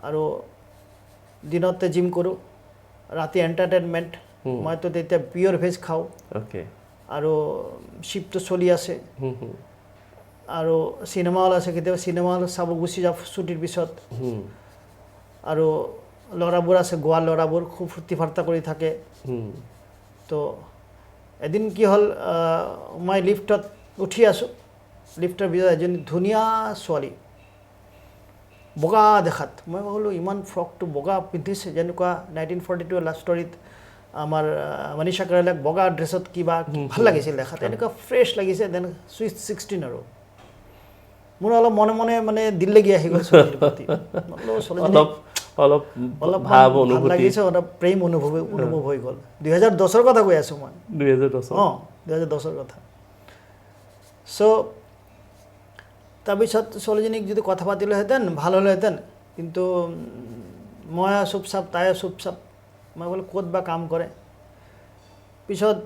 আৰু দিনতে জিম কৰোঁ ৰাতি এণ্টাৰটেইনমেণ্ট মইতো তেতিয়া পিয়'ৰ ভেজ খাওঁ অ'কে আৰু শ্বিফ্টটো চলি আছে আৰু চিনেমা হল আছে কেতিয়াবা চিনেমা হল চাব গুচি যাওঁ ছুটিৰ পিছত আৰু ল'ৰাবোৰ আছে গোৱাৰ ল'ৰাবোৰ খুব ফূৰ্তি ফাৰ্তা কৰি থাকে তো এদিন কি হ'ল মই লিফ্টত উঠি আছোঁ লিফ্টৰ ভিতৰত এজনী ধুনীয়া ছোৱালী বগা দেখাত মই ভাবিলোঁ ইমান ফ্ৰকটো বগা পিন্ধিছে যেনেকুৱা 1942 লাভ ষ্টৰীত আমাৰ মনীষা কৈৰালাক বগা ড্ৰেছত কিবা ভাল লাগিছিল দেখাত এনেকুৱা ফ্ৰেছ লাগিছে দেন চুইচ 16 আৰু মোৰ অলপ মনে মনে মানে দিল লাগি আহি গ'ল ছোৱালীৰ প্ৰতি অলপ ভাৱ অনুভূতি লাগিছে অলপ প্ৰেম অনুভৱ হৈ গ'ল 2010ৰ কথা কৈ আছোঁ মই 2010ৰ কথা চ' তাৰপিছত ছোৱালীজনীক যদি কথা পাতিলোহেঁতেন ভাল হ'লেহেঁতেন কিন্তু মই চুপচাপ তাই চুপচাপ মই বোলো ক'ত বা কাম কৰে পিছত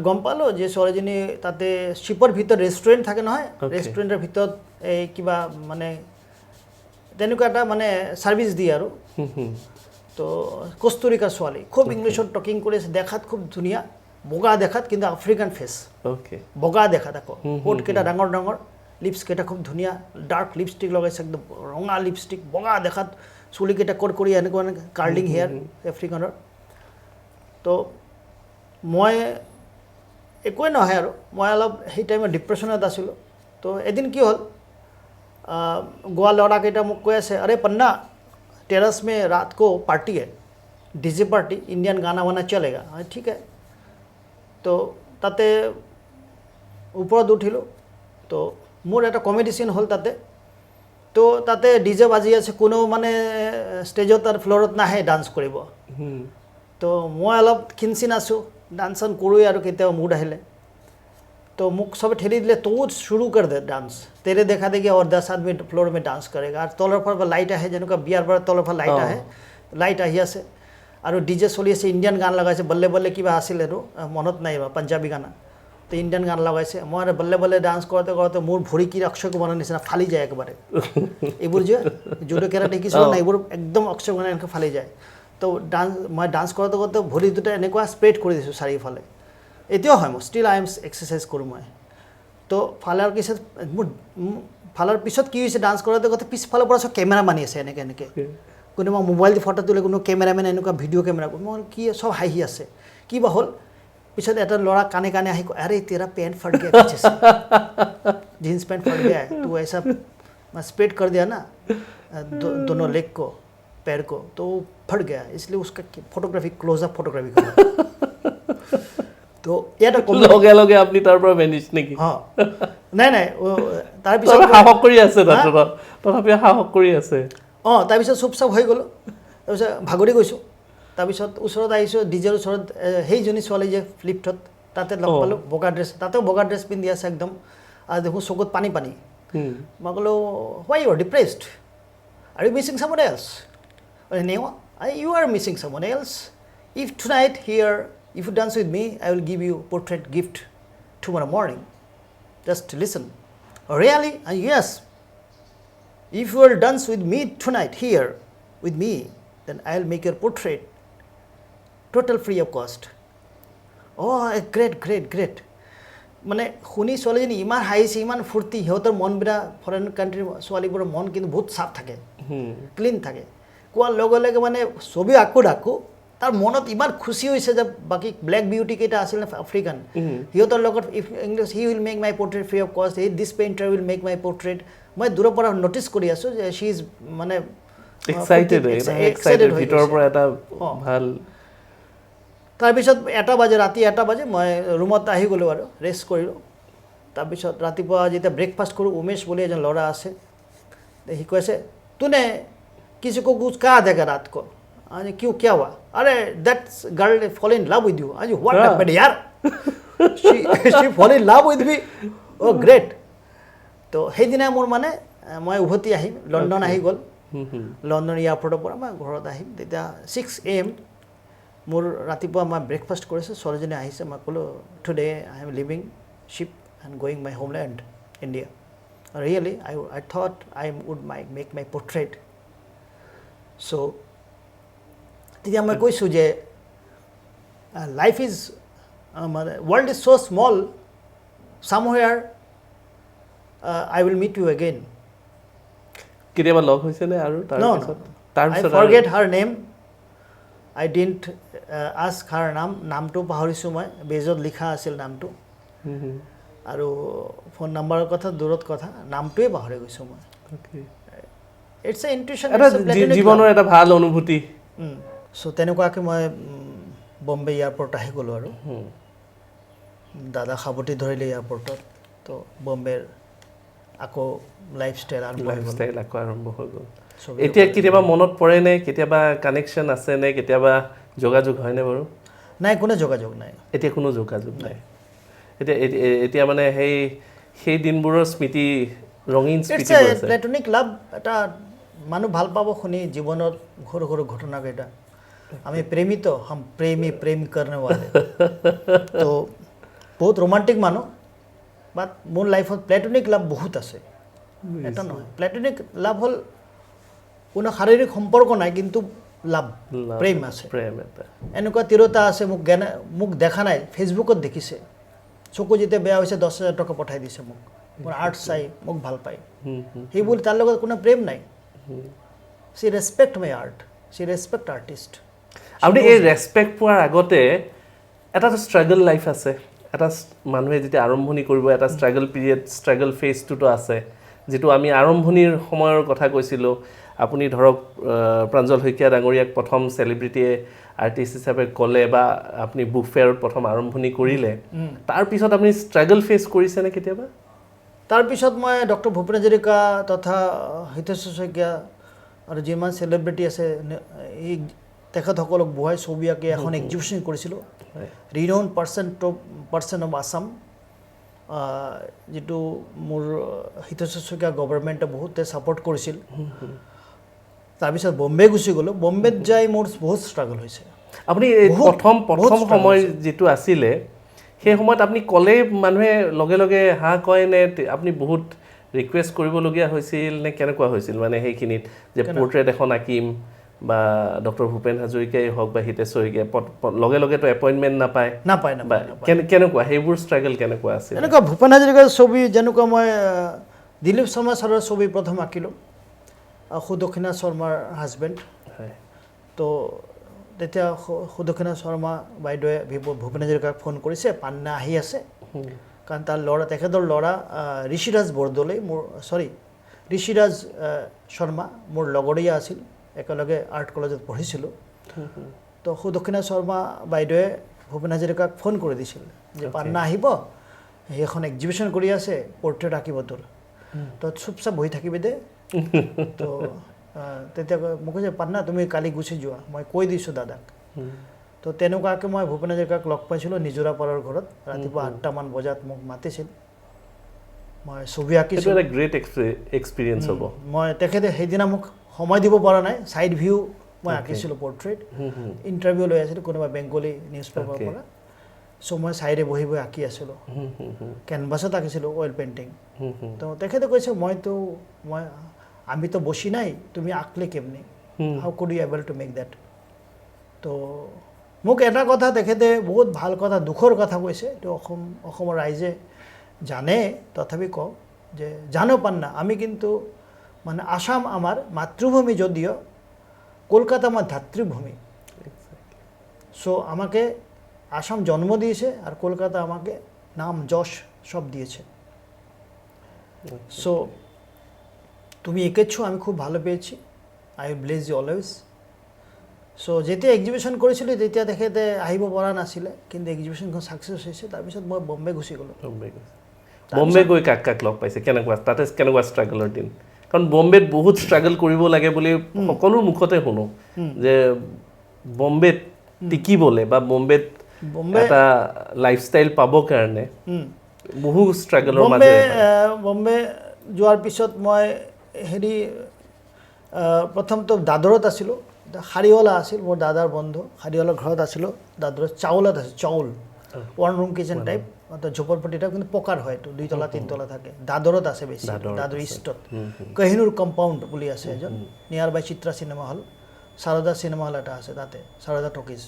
গম পালোঁ যে ছোৱালীজনী তাতে শ্বিপৰ ভিতৰত ৰেষ্টুৰেণ্ট থাকে নহয় ৰেষ্টুৰেণ্টৰ ভিতৰত এই কিবা মানে তেনেকুৱা এটা মানে ছাৰ্ভিচ দিয়ে আৰু তো কস্তুৰিকা ছোৱালী খুব ইংলিছত টকিং কৰি আছে দেখাত খুব ধুনীয়া বগা দেখাত কিন্তু আফ্ৰিকান ফেচ বগা দেখাত আকৌ ওঠকেইটা ডাঙৰ ডাঙৰ লিপছকেইটা খুব ধুনীয়া ডাৰ্ক লিপষ্টিক লগাইছে একদম ৰঙা লিপষ্টিক বগা দেখাত চুলিকেইটা কৰি এনেকুৱা কাৰ্লিং হেয়াৰ আফ্ৰিকানৰ তো মই একোৱে নহয় আৰু মই অলপ সেই টাইমত ডিপ্ৰেশ্যনত আছিলোঁ তো এদিন কি হ'ল গোৱা ল'ৰাকেইটা মোক কৈ আছে আৰে পন্না टेरेस में रात को पार्टी है डीजे पार्टी इंडियन गाना वाना चलेगा हाँ ठीक है तो ताते ওপৰত উঠিলোঁ তো মোৰ এটা কমেডি চিন হ'ল তাতে তো তাতে ডিজে বাজি আছে কোনো মানে ষ্টেজত আৰু ফ্ল'ৰত নাহে ডান্স কৰিব তো মই অলপ খিনচিন আছোঁ ডান্স চান কৰোঁ আৰু কেতিয়াবা মুড আহিলে तो मुख सब ठेली दिले तो शुरू कर दे डांस तेरे देखा देखी और 10 आदमी फ्लोर में डांस करेगा और तलर पर लाइट है जेनुका बियार पर तलर पर लाइट है लाइट आহি আছে আৰু ডিজে চলি আছে ইণ্ডিয়ান গান লগাইছে বল্লে বল্লে কিবা আছিল আৰু মনত নাই বা পাঞ্জাবী গানা তো ইণ্ডিয়ান গান লগাইছে মই বল্লে বল্লে ডান্স কৰোঁতে কৰোঁতে মোৰ ভৰি কি অক্ষয় কুমাৰৰ নিচিনা ফালি যায় একেবাৰে এইবোৰ যে জুডো কেৰাটে শিকিছিলোঁ না এইবোৰ একদম অক্ষয় কুমাৰ এনেকৈ ফালি যায় তো মই ডান্স কৰোঁতে কৰোঁতে ভৰি দুটা এনেকুৱা স্প্ৰেড কৰি দিছোঁ চাৰিওফালে এতিয়াও হয় মই ষ্টিল আই এম এক্সাৰচাইজ কৰোঁ মই তো ফালাৰ পিছত কি হৈছে ডান্স কৰোঁতে কৰোঁতে পিছফালৰ পৰা চব কেমেৰা মানি আছে এনেকৈ এনেকৈ কোনোবা মোবাইল দি ফটো তোলে কোনো কেমেৰামেন এনেকুৱা ভিডিঅ' কেমেৰা মই কি চব হাঁহি আছে কি বা হ'ল পিছত এটা ল'ৰা কানে কানে আহি আৰে তেৰা পেণ্ট ফট গया पीछे से जीन्स पैंट फट गया है तो ऐसा मैं स्प्रेड कर दिया ना दोनों लेग को पैर को तो फट गया इसलिए उसका फोटोग्राफी क्लोजअप फोटोग्राफी करा तो এটা লগে লগে আপনি তাৰ পৰা মেনেজ নেকি নাই নাই তাৰ পিছত সাহস কৰি আছে তথাপি সাহস কৰি আছে তাৰপিছত চুপচাপ হৈ গ'লো তাৰপিছত ভাগৰি গৈছোঁ তাৰপিছত ওচৰত আহিছোঁ ডিজেৰ ওচৰত সেইজনী ছোৱালী যে ফ্লিপটত তাতে লগ পালোঁ বগা ড্ৰেছ তাতেও বগা ড্ৰেছ পিন্ধি আছে একদম আৰু দেখোঁ চকুত পানী পানী মই ক'লোঁ why you are depressed are you missing someone else no you are missing someone else if tonight here if you dance with me I will give you portrait gift tomorrow morning just listen really yes if you will dance with me tonight here with me then I'll make your portrait total free of cost oh great মানে শুনি ছোৱালীজনী ইমান হাঁহিছে ইমান ফূৰ্তি সিহঁতৰ মনবিলাক foreign কাণ্ট্ৰিৰ ছোৱালীবোৰৰ মন কিন্তু বহুত চাফ থাকে ক্লিন থাকে কোৱাৰ লগে লগে মানে ছবি আকো তাৰ মনত ইমান খুচি হৈছে যে বাকী ব্লেক বিউটি কেইটা আছিল আফ্ৰিকান সিহঁতৰ লগত if English he will make my portrait free of cost this painter will make my portrait মই দূৰৰ পৰা নটিচ কৰি আছোঁ যে शी ইজ মানে এক্সাইটেড ভিতৰৰ পৰা এটা ভাল তাৰপিছত 1 বাজে ৰাতি 1 বাজে মই ৰুমত আহি গ'লোঁ আৰু ৰেষ্ট কৰিলোঁ তাৰপিছত ৰাতিপুৱা যেতিয়া ব্ৰেকফাষ্ট কৰোঁ উমেশ বুলি এজন ল'ৰা আছে সি কৈছে तूने किसी को कुछ कहा देगा रात को आज क्यों क्या हुआ अरे that's girl fall in love with you आज व्हाट हैपेंड यार she fall in love with me oh great তো সেইদিনা মোৰ মানে মই উভতি আহিম লণ্ডন আহি গ'ল লণ্ডন এয়াৰপৰ্টৰ পৰা মই ঘৰত আহিম তেতিয়া 6 AM মোৰ ৰাতিপুৱা মই ব্ৰেকফাষ্ট কৰিছোঁ ছোৱালীজনী আহিছে মই ক'লোঁ today I am living ship and going my homeland India really I thought I would make my portrait so' তেতিয়া মই কৈছোঁ যে লাইফ ইজ মানে world is so' small somewhere I will meet you again. কেতিয়াবা লগ হৈছে নে আৰু তাৰ পিছত I forget her name. I didn't ask her নামটো পাহৰিছোঁ মই বেজত লিখা আছিল নামটো আৰু ফোন নাম্বাৰৰ কথা দূৰত কথা নামটোৱে পাহৰি গৈছোঁ মই ইটছ এ ইনটিউশ্যন জীৱনৰ এটা ভাল অনুভূতি চ' তেনেকুৱাকৈ মই বম্বে এয়াৰপৰ্ট আহি গ'লোঁ আৰু দাদা সাৱটি ধৰিলে এয়াৰপৰ্টত তো বম্বেৰ আকৌ লাইফষ্টাইল আৰম্ভ হৈ গ'ল এতিয়া কেতিয়াবা মনত পৰে নে কেতিয়াবা কানেকশ্যন আছে নে কেতিয়াবা যোগাযোগ হয়নে বাৰু নাই কোনো যোগাযোগ নাই এতিয়া কোনো যোগাযোগ নাই এতিয়া মানে সেই দিনবোৰৰ স্মৃতি ৰঙীন স্মৃতি আছে প্লেটনিক লাভ এটা মানুহ ভাল পাব শুনি জীৱনত সৰু সৰু ঘটনাকেইটা আমি প্ৰেমিত হম প্ৰেম करने वाले তো বহুত ৰোমান্টিক মানুহ বাট মোৰ লাইফত প্লেটনিক লাভ বহুত আছে এটা নহয় প্লেটনিক লাভ হ'ল কোনো শাৰীৰিক সম্পৰ্ক নাই কিন্তু লাভ প্ৰেম আছে এনেকুৱা তিৰোতা আছে মোক দেখা নাই ফেচবুকত দেখিছে চকু যেতিয়া বেয়া হৈছে 10,000 টকা পঠাই দিছে মোক মোৰ আৰ্ট চাই মোক ভাল পায় সেইবোৰ তাৰ লগত কোনো প্ৰেম নাই সি ৰেছপেক্ট মাই আৰ্ট সি ৰেছপেক্ট আৰ্টিষ্ট আপুনি এই ৰেছপেক্ট পোৱাৰ আগতে এটা ষ্ট্ৰাগল লাইফ আছে এটা মানুহে যেতিয়া আৰম্ভণি কৰিব এটা ষ্ট্ৰাগল পিৰিয়ড ষ্ট্ৰাগল ফেজটোতো আছে যেটো আমি আৰম্ভণিৰ সময়ৰ কথা কৈছিলোঁ আপুনি ধৰক প্ৰাঞ্জল শইকীয়া ডাঙৰীয়াক প্ৰথম সেলিব্ৰিটিয়ে আৰ্টিষ্ট হিচাপে ক'লে বা আপুনি বুক ফেয়াৰত প্ৰথম আৰম্ভণি কৰিলে তাৰ পিছত আপুনি ষ্ট্ৰাগল ফেচ কৰিছে নে কেতিয়াবা তাৰ পিছত মই ডক্টৰ ভূপেন হাজৰিকা তথা হিতেশ্বৰ শইকীয়া আৰু যিমান সেলিব্ৰিটি আছে এই তেখেতসকলক বহাই ছবি আঁকি এখন এক্সিবিশ্যন কৰিছিলোঁ ৰিনাউন পাৰ্চন অফ আছাম যেটো মোৰ হিতেশ্বৰ শইকীয়া গভৰ্ণমেণ্টে বহুতে ছাপোৰ্ট কৰিছিল তাৰপিছত বম্বে গুচি গ'লোঁ বম্বেত যাই মোৰ বহুত ষ্ট্ৰাগল হৈছে আপুনি প্ৰথম সময় যেটো আছিলে সেই সময়ত আপুনি ক'লে মানুহে লগে লগে হা কয় নে আপুনি বহুত ৰিকুৱেষ্ট কৰিবলগীয়া হৈছিল নে কেনেকুৱা হৈছিল মানে সেইখিনিত যে পৰ্ট্ৰেট এখন আঁকিম বা ডক্টৰ ভূপেন হাজৰিকাই হওক বা হিতেশ শইকীয়াই লগে লগেতো এপইণ্টমেণ্ট নাপায় কেনেকুৱা সেইবোৰ ষ্ট্ৰাগল কেনেকুৱা আছিল এনেকুৱা ভূপেন হাজৰিকাৰ ছবি যেনেকুৱা মই দিলীপ শৰ্মা ছাৰৰ ছবি প্ৰথম আঁকিলোঁ সুদক্ষিণা শৰ্মাৰ হাজবেণ্ড তো তেতিয়া সুদক্ষিণা শৰ্মা বাইদেৱে ভূপেন হাজৰিকাক ফোন কৰিছে পান্না আহি আছে কাৰণ তাৰ ল'ৰা তেখেতৰ ল'ৰা ঋষিৰাজ বৰদলৈ ঋষিৰাজ শৰ্মা মোৰ লগৰীয়া আছিল একেলগে আৰ্ট কলেজত পঢ়িছিলোঁ তো সুদক্ষিণা শৰ্মা বাইদেৱে ভূপেন হাজৰিকাক ফোন কৰি দিছিল যে পান্না আহিব সেইখন এক্সিবিশ্যন কৰি আছে পৰ্ট্ৰেট আঁকিব তোৰ তো চুপচাপ বহি থাকিবি দে তো তেতিয়া মোক কৈছে পান্না তুমি কালি গুচি যোৱা মই কৈ দিছোঁ দাদাক তো তেনেকুৱাকৈ মই ভূপেন হাজৰিকাক লগ পাইছিলোঁ নিজৰাপাৰৰ ঘৰত ৰাতিপুৱা 8টামান বজাত মোক মাতিছিল মই ছবি আঁকিছোঁ গ্ৰেট এক্সপিৰিয়েঞ্চ হ'ব মই তেখেতে সেইদিনা মোক সময় দিব পৰা নাই ছাইড ভিউ মই আঁকিছিলোঁ পৰ্ট্ৰেট ইণ্টাৰভিউ লৈ আছিলোঁ কোনোবা বেংগলী নিউজ পেপাৰৰ পৰা চ' মই ছাইডে বহি বহি আঁকি আছিলোঁ কেনভাছত আঁকিছিলোঁ অইল পেইণ্টিং তো তেখেতে কৈছে আমিতো বসি নাই তুমি আঁকলে কেমনি how could you able to make that তো মোক এটা কথা তেখেতে বহুত ভাল কথা দুখৰ কথা কৈছে এইটো অসমৰ ৰাইজে জানে তথাপি কওঁ যে জানো পান্না আমি কিন্তু মানে আসাম আমার মাতৃভূমি যদিও কলকাতা আমার ধাত্রীভূমি সো আমাকে আসাম জন্ম দিয়েছে আর কলকাতা আমাকে নাম যশ সব দিয়েছে সো তুমি এঁকেছো আমি খুব ভালো পেয়েছি I will bless you always so যেতিয়া এক্সিবিশ্যন কৰিছিলোঁ তেতিয়া তেখেতে আহিব পৰা নাছিলে কিন্তু এক্সিবিশ্যনখন ছাকচেছ হৈছে তাৰপিছত মই বম্বে গুচি গ'লোঁ বম্বে গৈ কাক কাক লগ পাইছে তাতে কেনেকুৱা ষ্ট্ৰাগলৰ দিন কাৰণ বম্বেত বহুত ষ্ট্ৰাগল কৰিব লাগে বুলি সকলোৰ মুখতে শুনো যে বম্বেত টিকিবলৈ বা বম্বেত এটা লাইফষ্টাইল পাবৰ কাৰণে বহু ষ্ট্ৰাগলৰ মাজেৰে বম্বে যোৱাৰ পিছত মই প্ৰথমটো দাদৰত আছিলোঁ খাৰিৱালা আছিল মোৰ দাদাৰ বন্ধু খাৰিৱালাৰ ঘৰত আছিলোঁ দাদৰত চাউলত আছিল চাউল ওৱান ৰুম কিচেন টাইপ ঝোপৰপট্টি টাইপ কিন্তু পকাৰ হয় এইটো 2 তলা 3 তলা থাকে দাদৰত আছে বেছি দাদৰ ইষ্টত কহিনুৰ কম্পাউণ্ড বুলি আছে এজন nearby Chitra cinema hall Sharda cinema hall এটা আছে তাতে সাৰদা টকিজ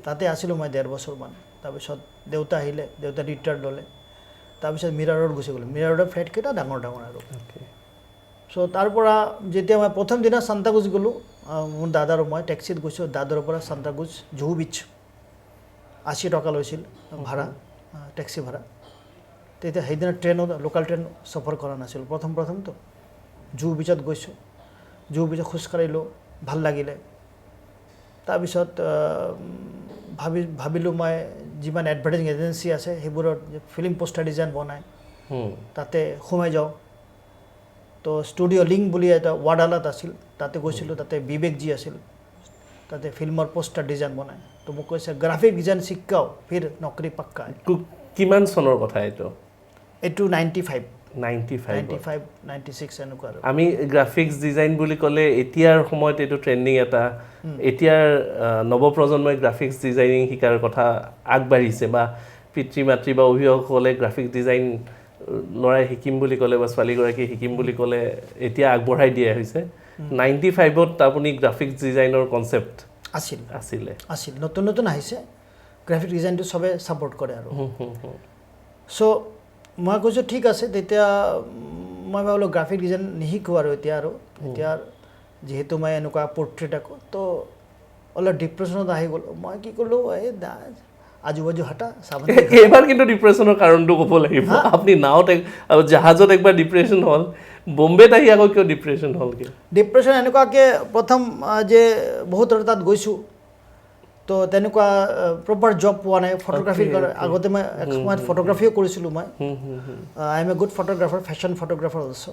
তাতে আছিলোঁ মই 1.5 বছৰমান তাৰপিছত দেউতা আহিলে দেউতা ৰিটায়াৰ্ড ল'লে তাৰপিছত মিৰাৰত গুচি গ'লোঁ মিৰাৰৰ ফ্লেটকেইটা ডাঙৰ ডাঙৰ আৰু চ' তাৰ পৰা যেতিয়া মই প্ৰথম দিনা সান্তাগুজ গ'লোঁ মোৰ দাদা আৰু মই টেক্সিত গৈছোঁ দাদৰৰ পৰা সান্তাগুজ জুহু বিচ 80 টকা লৈছিল ভাড়া টেক্সি ভাড়া তেতিয়া সেইদিনা ট্ৰেইনত লোকেল ট্ৰেইন সফৰ কৰা নাছিলোঁ প্ৰথমতো জুহু বিচত গৈছোঁ জুহু বিচত খোজকাঢ়িলোঁ ভাল লাগিলে তাৰপিছত ভাবিলোঁ মই যিমান এডভাৰ্টাইজিং এজেঞ্চি আছে সেইবোৰত ফিল্ম পোষ্টাৰ ডিজাইন বনাই তাতে সোমাই যাওঁ তো ষ্টুডিঅ' লিংক বুলি এটা ৱাডালাত আছিল তাতে গৈছিলোঁ তাতে বিবেকজি আছিল তাতে ফিল্মৰ পোষ্টাৰ ডিজাইন বনাই তো মোক কৈছে গ্ৰাফিক ডিজাইন শিকাও ফিৰ নকৰি পাক্কা কিমান চনৰ কথা এইটো 95 96 এনেকুৱা আৰু আমি গ্ৰাফিক্স ডিজাইন বুলি ক'লে এতিয়াৰ সময়ত এইটো ট্ৰেণ্ডিং এটা এতিয়াৰ নৱপ্ৰজন্মই গ্ৰাফিক্স ডিজাইনিং শিকাৰ কথা আগবাঢ়িছে বা পিতৃ মাতৃ বা অভিভাৱকসকলে গ্ৰাফিক্স ডিজাইন ল'ৰাই শিকিম বুলি ক'লে বা ছোৱালীগৰাকী শিকিম বুলি ক'লে এতিয়া আগবঢ়াই দিয়া হৈছে 95ত আপুনি গ্ৰাফিক্স ডিজাইনৰ কনচেপ্ট আছিল নতুন আহিছে গ্ৰাফিক ডিজাইনটো চবে ছাপোৰ্ট কৰে আৰু চ' মই কৈছোঁ ঠিক আছে তেতিয়া মই ভাবিলোঁ গ্ৰাফিক ডিজাইন নিশিকোঁ আৰু এতিয়া যিহেতু মই এনেকুৱা পৰ্ট্ৰেট আঁকো তো অলপ ডিপ্ৰেশ্যনত আহি গ'লোঁ মই কি কৰিলোঁ আজুবাজু হাঁটা এইবাৰ কিন্তু ডিপ্ৰেশ্যনৰ কাৰণটো ক'ব লাগিব আপুনি নাওত জাহাজত একবাৰ ডিপ্ৰেশ্যন হ'ল বম্বেত আহি আকৌ কিয় ডিপ্ৰেশ্যন হ'ল ডিপ্ৰেশ্যন এনেকুৱাকৈ প্ৰথম যে বহুত তাত গৈছোঁ তো তেনেকুৱা প্ৰপাৰ জব পোৱা নাই ফটোগ্ৰাফিৰ কাৰণে আগতে মই এক সময়ত ফটোগ্ৰাফিও কৰিছিলোঁ মই I M a good photographer fashion photographer also'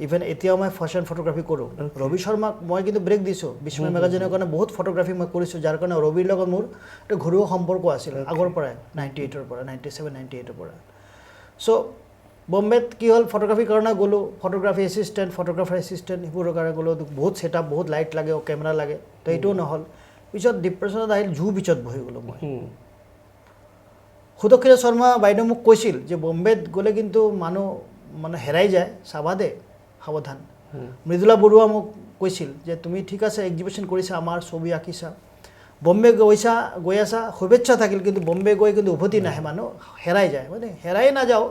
even এতিয়াও মই ফেশ্বন ফটোগ্ৰাফি কৰোঁ ৰবি শৰ্মাক মই কিন্তু ব্ৰেক দিছোঁ বিস্ময় মেগাজিনৰ কাৰণে বহুত ফটোগ্ৰাফি মই কৰিছোঁ যাৰ কাৰণে ৰবিৰ লগত মোৰ এটা ঘৰুৱা সম্পৰ্ক আছিল আগৰ পৰাই 97 পৰা 98 পৰা চ' বম্বেত কি হ'ল ফটোগ্ৰাফিৰ কাৰণে গ'লোঁ ফটোগ্ৰাফি এছিষ্টেণ্ট ফটোগ্ৰাফাৰ এছিষ্টেণ্ট সেইবোৰৰ কাৰণে গ'লোঁ বহুত ছেটআপ বহুত লাইট লাগে কেমেৰা লাগে তো এইটোও নহ'ল পিছত ডিপ্ৰেশ্যনত আহিল জুহু বিচত বহি গ'লোঁ মই সুদক্ষিণা শৰ্মা বাইদেউ মোক কৈছিল যে বম্বেত গ'লে কিন্তু মানুহ মানে হেৰাই যায় চাবা দে সাৱধান মৃদুলা বৰুৱা মোক কৈছিল যে তুমি ঠিক আছে এক্সিবিশ্যন কৰিছা আমাৰ ছবি আঁকিছা বম্বে গৈ আছা শুভেচ্ছা থাকিল কিন্তু বম্বে গৈ কিন্তু উভতি নাহে মানুহ হেৰাই যায় মানে হেৰাই নাযাওঁ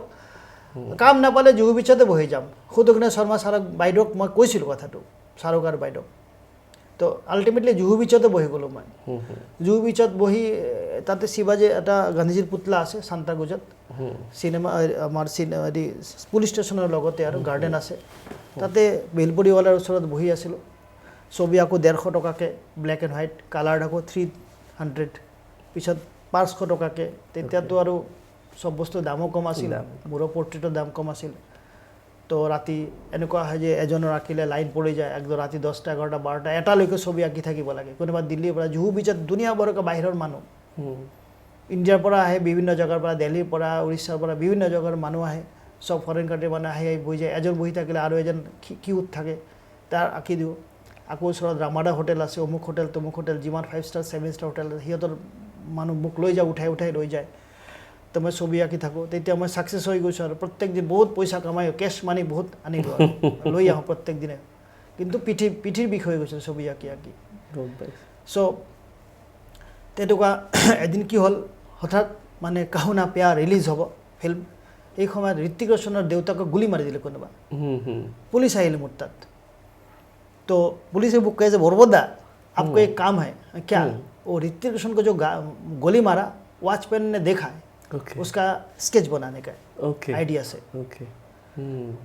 কাম নাপালে জুহু বিচতে বহি যাম সুদক্ষিণা শৰ্মা ছাৰক বাইদেউক মই কৈছিলোঁ কথাটো ছাৰক আৰু বাইদেউক তো আল্টিমেটলি জুহু বিচতে বহি গ'লোঁ মই জুহু বিচত বহি তাতে শিৱাজী এটা গান্ধীজীৰ পুতলা আছে সান্তাগুজত চিনেমা আমাৰ পুলিচ ষ্টেচনৰ লগতে আৰু গাৰ্ডেন আছে তাতে বেলপুৰিৱালাৰ ওচৰত বহি আছিলোঁ ছবি আকৌ 150 টকাকৈ ব্লেক এণ্ড হোৱাইট কালাৰ আকৌ 300 পিছত 500 টকাকৈ তেতিয়াতো আৰু সব বস্তু দামো কম আছিল মোৰো পৰ্ট্ৰেটৰ দাম কম আছিল তো ৰাতি এনেকুৱা হয় যে এজনৰ আঁকিলে লাইন পৰি যায় একদম ৰাতি 10টা 11টা 12টা এটালৈকে ছবি আঁকি থাকিব লাগে কোনোবা দিল্লীৰ পৰা জুহু বিচত দুনিয়াভৰকৈ বাহিৰৰ মানুহ ইণ্ডিয়াৰ পৰা আহে বিভিন্ন জেগাৰ পৰা দিল্লীৰ পৰা উৰিষ্যাৰ পৰা বিভিন্ন জেগাৰ মানুহ আহে সব ফৰেন কাণ্ট্ৰিৰ মানুহ আহি বহি যায় এজন বহি থাকিলে আৰু এজন কিউত থাকে তাৰ আঁকি দিওঁ আকৌ ওচৰত ৰামাদা হোটেল আছে অমুক হোটেল তমুক হোটেল যিমান 5 ষ্টাৰ 7 ষ্টাৰ হোটেল সিহঁতৰ মানুহ মোক লৈ যায় উঠাই লৈ যায় তো মই ছবি আঁকি থাকোঁ তেতিয়া মই ছাকচেছ হৈ গৈছোঁ আৰু প্ৰত্যেক দিন বহুত পইচা কামাই কেছ মানি বহুত আনিলোঁ আৰু লৈ আহোঁ প্ৰত্যেক দিনে কিন্তু পিঠিৰ বিষ হৈ গৈছিল ছবি আঁকি চ' তেনেকুৱা এদিন কি হ'ল হঠাৎ মানে কাহো না প্যাৰ ৰিলিজ হ'ব ফিল্ম এই সময়ত ঋত্বিক ৰোশনৰ দেউতাকক গুলি মাৰি দিলে কোনোবা পুলিচ আহিলে মোৰ তাত तो पुलिस ने बुक कैसे बरबदा आपको एक काम है क्या वो ऋत्विक रोशन को जो गोली मारा वॉचमैन ने देखा है उसका स्केच बनाने का आइडिया से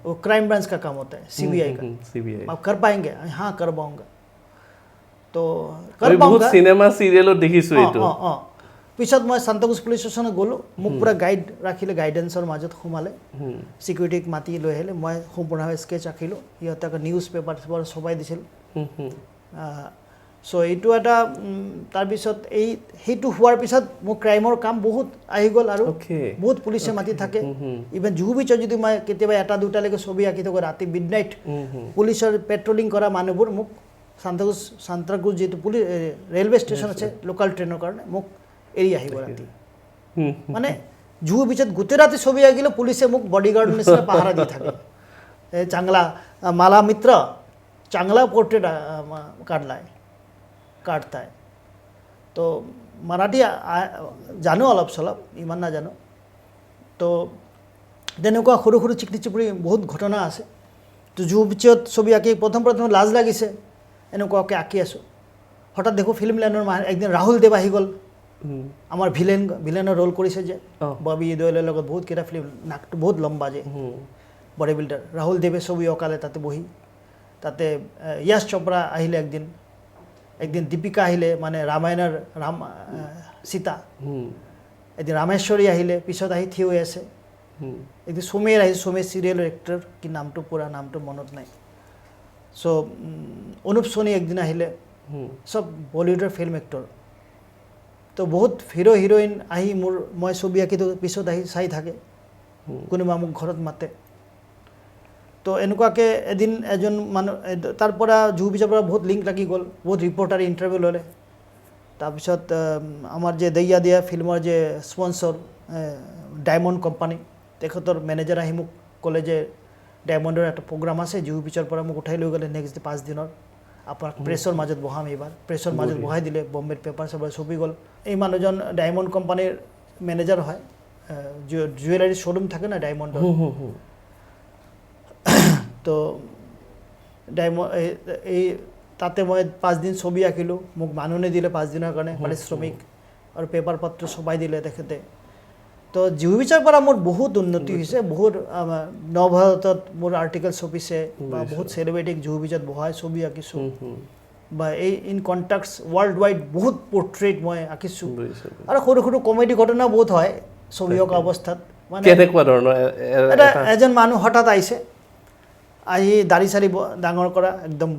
वो क्राइम ब्रांच का काम होता है सीबीआई का आप कर पाएंगे हाँ कर पाऊंगा तो कर पाऊंगा सिनेमा सीरियलो देखिছো এটো পিছত মই সান্তাকুজ পুলিচ ষ্টেচনত গ'লোঁ মোক পুৰা গাইড ৰাখিলে গাইডেন্সৰ মাজত সোমালে সিকিউৰিটিক মাতি লৈ আহিলে মই সম্পূৰ্ণভাৱে স্কেচ আঁকিলোঁ সিহঁতক নিউজ পেপাৰ ছপাই দিছিল চ' এইটো এটা তাৰপিছত সেইটো হোৱাৰ পিছত মোৰ ক্ৰাইমৰ কাম বহুত আহি গ'ল আৰু বহুত পুলিচে মাতি থাকে ইভেন জুহু বিচত যদি মই কেতিয়াবা 1টা 2টালৈকে ছবি আঁকি থাকোঁ ৰাতি মিডনাইট পুলিচৰ পেট্ৰলিং কৰা মানুহবোৰ মোক সান্তাকুজ যিটো পুলিচ ৰেলৱে ষ্টেচন আছে লোকেল ট্ৰেইনৰ কাৰণে মোক এৰি আহিব ৰাতি মানে জুহু বিচত গোটেই ৰাতি ছবি আঁকিলে পুলিচে মোক বডিগাৰ্ড নিচিনা পাহাৰা দি থাকে চাংলা মালা মিত্ৰ চাংলা পোৰ্ট্ৰেট কাটতাই তো মাৰাঠী জানো অলপ চলপ ইমান নাজানো তো তেনেকুৱা সৰু সৰু চিকটি চিপৰি বহুত ঘটনা আছে তো জুহু বিচত ছবি আঁকি প্ৰথম লাজ লাগিছে এনেকুৱাকৈ আঁকি আছোঁ হঠাৎ দেখোঁ ফিল্ম লাইনৰ একদিন ৰাহুল দেৱ আহি গ'ল আমাৰ ভিলেনৰ ৰোল কৰিছে যে ববি দৈলৰ লগত বহুত কেইটা ফিল্ম নাকটো বহুত লম্বা যে বডি বিল্ডাৰ ৰাহুল দেৱে ছবি অকালে তাতে বহি তাতে ইয়াশ চোপ্ৰা আহিলে একদিন দীপিকা আহিলে মানে ৰামায়ণৰ সীতা এদিন ৰামেশ্বৰী আহিলে পিছত আহি থিয় হৈ আছে একদিন সোমেৰ আহিছে সোমেৰ চিৰিয়েলৰ এক্টৰ কি নামটো পুৰা নামটো মনত নাই চ' অনুপ সোণী একদিন আহিলে সব বলিউডৰ ফিল্ম এক্টৰ তো বহুত হিৰো হিৰোইন আহি মই ছবি আঁকিটো পিছত আহি চাই থাকে কোনোবা মোক ঘৰত মাতে তো এনেকুৱাকৈ এদিন এজন মানুহ তাৰ পৰা জুহু বিচৰ পৰা বহুত লিংক লাগি গ'ল বহুত ৰিপৰ্টাৰে ইণ্টাৰভিউ ল'লে তাৰপিছত আমাৰ যে দৈয়া দিয়া ফিল্মৰ যে স্পনচৰ ডায়মণ্ড কোম্পানী তেখেতৰ মেনেজাৰ আহি মোক ক'লে যে ডায়মণ্ডৰ এটা প্ৰগ্ৰাম আছে জুহু বিচৰ পৰা মোক উঠাই লৈ গ'লে নেক্সট 5 দিনৰ আপোনাক প্ৰেছৰ মাজত বহাম এইবাৰ প্ৰেছৰ মাজত বহাই দিলে বম্বেত পেপাৰ চেপাৰ ছপি গ'ল এই মানুহজন ডায়মণ্ড কোম্পানীৰ মেনেজাৰ হয় জুৱেলাৰী শ্ব'ৰুম থাকে না ডায়মণ্ডৰ তো এই তাতে মই 5 দিন ছবি আঁকিলোঁ মোক মানুহ নিদিলে 5 দিনৰ কাৰণে পাৰিশ্ৰমিক আৰু পেপাৰ পত্ৰ ছপাই দিলে তেখেতে তো জুহু বিচৰ পৰা মোৰ বহুত উন্নতি হৈছে বহুত নৱভাৰতত মোৰ আৰ্টিকেল ছপিছে বা বহুত চেলিব্ৰিটিক জুহু বিচত বহাই ছবি আঁকিছোঁ বা এই ইন কণ্টেক্টছ ৱৰ্ল্ড ৱাইড বহুত পৰ্ট্ৰেইট মই আঁকিছোঁ আৰু সৰু সৰু কমেডি ঘটনা বহুত হয় ছবি অঁকা অৱস্থাত মানে কেনেকুৱা ধৰণৰ এজন মানুহ হঠাৎ আহিছে আহি দাড়ি চাৰি ডাঙৰ কৰা একদম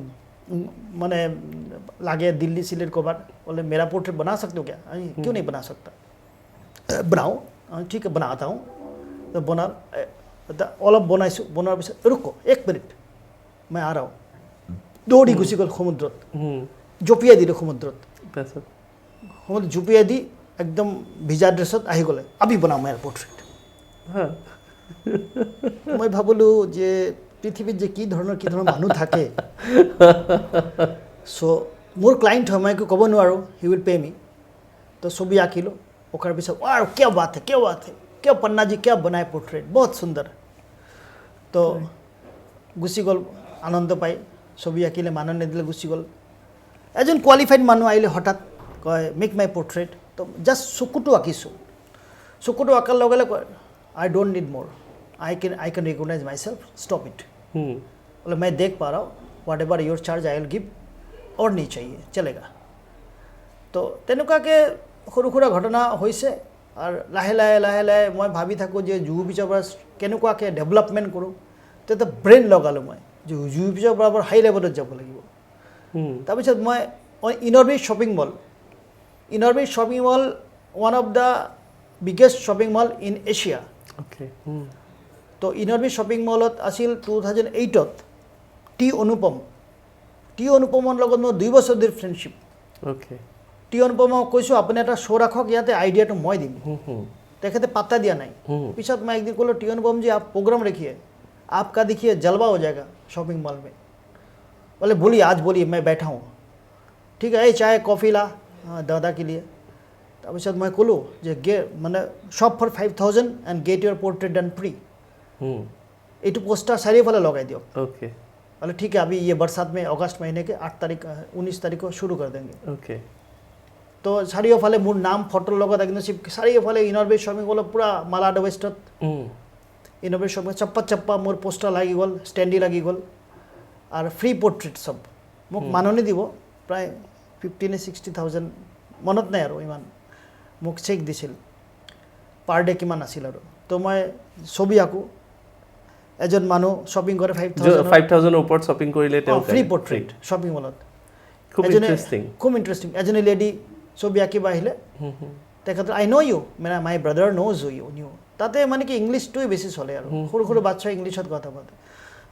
মানে লাগে দিল্লী চিল্লীৰ ক'ৰবাত बोले मेरा पोर्ट्रेट बना सकते हो क्या क्यों नहीं बना सकता बनाओ ठीक है बनाता हूँ तो बना অলপ বনাইছোঁ বনোৱাৰ পিছত रुको 1 मिनट मैं आ रहा हूँ দৌৰি গুচি গ'ল সমুদ্ৰত জঁপিয়াই দিলোঁ সমুদ্ৰত জঁপিয়াই দি একদম ভিজা ড্ৰেছত আহি গ'লে আবি বনাম ইয়াৰ পৰ্ট্ৰেইট মই ভাবিলোঁ যে পৃথিৱীত যে কি ধৰণৰ মানুহ থাকে চ' মোৰ ক্লাইণ্ট হয় মই একো ক'ব নোৱাৰোঁ হি উইল পে মি তো ছবি আঁকিলোঁ ওখাৰ পিছত ৱাও क्या बात है क्या पन्ना जी क्या बनाए पोर्ट्रेट बहुत सुंदर তো গুচি গ'ল আনন্দ পাই ছবি আঁকিলে মানুহ নিদিলে গুচি গ'ল এজন কোৱালিফাইড মানুহ আহিলে হঠাৎ কয় মেক মাই পোৰ্ট্ৰেইট তো জাষ্ট চকুটো আঁকিছোঁ চকুটো আঁকাৰ লগে লগে কয় I don't need more I can recognise myself stop it बोले मैं देख पा रहा हूँ whatever your charge I will give और नहीं चाहिए चलेगा तो তেনেকুৱাকৈ সৰু সুৰা ঘটনা হৈছে আৰু লাহে লাহে মই ভাবি থাকোঁ যে জুহু বিচৰ পৰা কেনেকুৱাকৈ ডেভেলপমেণ্ট কৰোঁ তেতিয়া ব্ৰেইন লগালোঁ মই যে জুহু বিচৰ পৰা বৰ হাই লেভেলত যাব লাগিব তাৰপিছত মই Inorbit shopping mall one of the biggest shopping mall in Asia তো ইনৰবিট শ্বপিং মলত আছিল 2008ত টি অনুপমৰ লগত মই 2 বছৰ ধৰি ফ্ৰেণ্ডশ্বিপ টি অনুপমক কৈছোঁ আপুনি এটা শ্ব' ৰাখক ইয়াতে আইডিয়াটো মই দিম তেখেতে পাত্তা দিয়া নাই পিছত মই একদিন ক'লোঁ टी अनुपम जी आप प्रोग्राम रखिए आपका देखिए जलवा हो जाएगा शॉपिंग मॉल में बोले बोलिए आज बोलिए मैं बैठा हूँ ठीक है चाय कॉफ़ी ला दादा के लिए তাৰপিছত মই ক'লোঁ যে মানে shop for 5,000 and get your portrait done free এইটো পোষ্টাৰ চাৰিওফালে লগাই দিয়ক बोले ठीक है अभी ये बरसात में अगस्त महीने के 19 तारीख को शुरू कर देंगे তো চাৰিওফালে মোৰ নাম ফটোৰ লগত একদম চাৰিওফালে ইনৰবিট শ্বপিং মলত পূৰা মালাড ৱেষ্টত ইনৰবিট শ্বপিং চপ্পা মোৰ পোষ্টাৰ লাগি গ'ল ষ্টেণ্ডি লাগি গ'ল আৰু ফ্ৰী পোৰ্ট্ৰেট চব মোক মাননি দিব প্ৰায় 50 নে 60,000 মনত নাই আৰু ইমান মোক চেক দিছিল পাৰ ডে কিমান আছিল আৰু তো মই ছবি আঁকো এজন মানুহ শ্বপিং কৰে 5,000 ওপৰত শ্বপিং কৰিলে তেওঁ ফ্ৰী পোৰ্ট্ৰেট শ্বপিং মলত খুব ইণ্টাৰেষ্টিং এজনী লেডি ছবি আঁকিব আহিলে তেখেতে আই ন' ইউ মেৰা মাই ব্ৰাদাৰ ন'জ ইউ নিউ তাতে মানে কি ইংলিছটোৱে বেছি চলে আৰু সৰু বাচ্চাই ইংলিছত কথা পাতে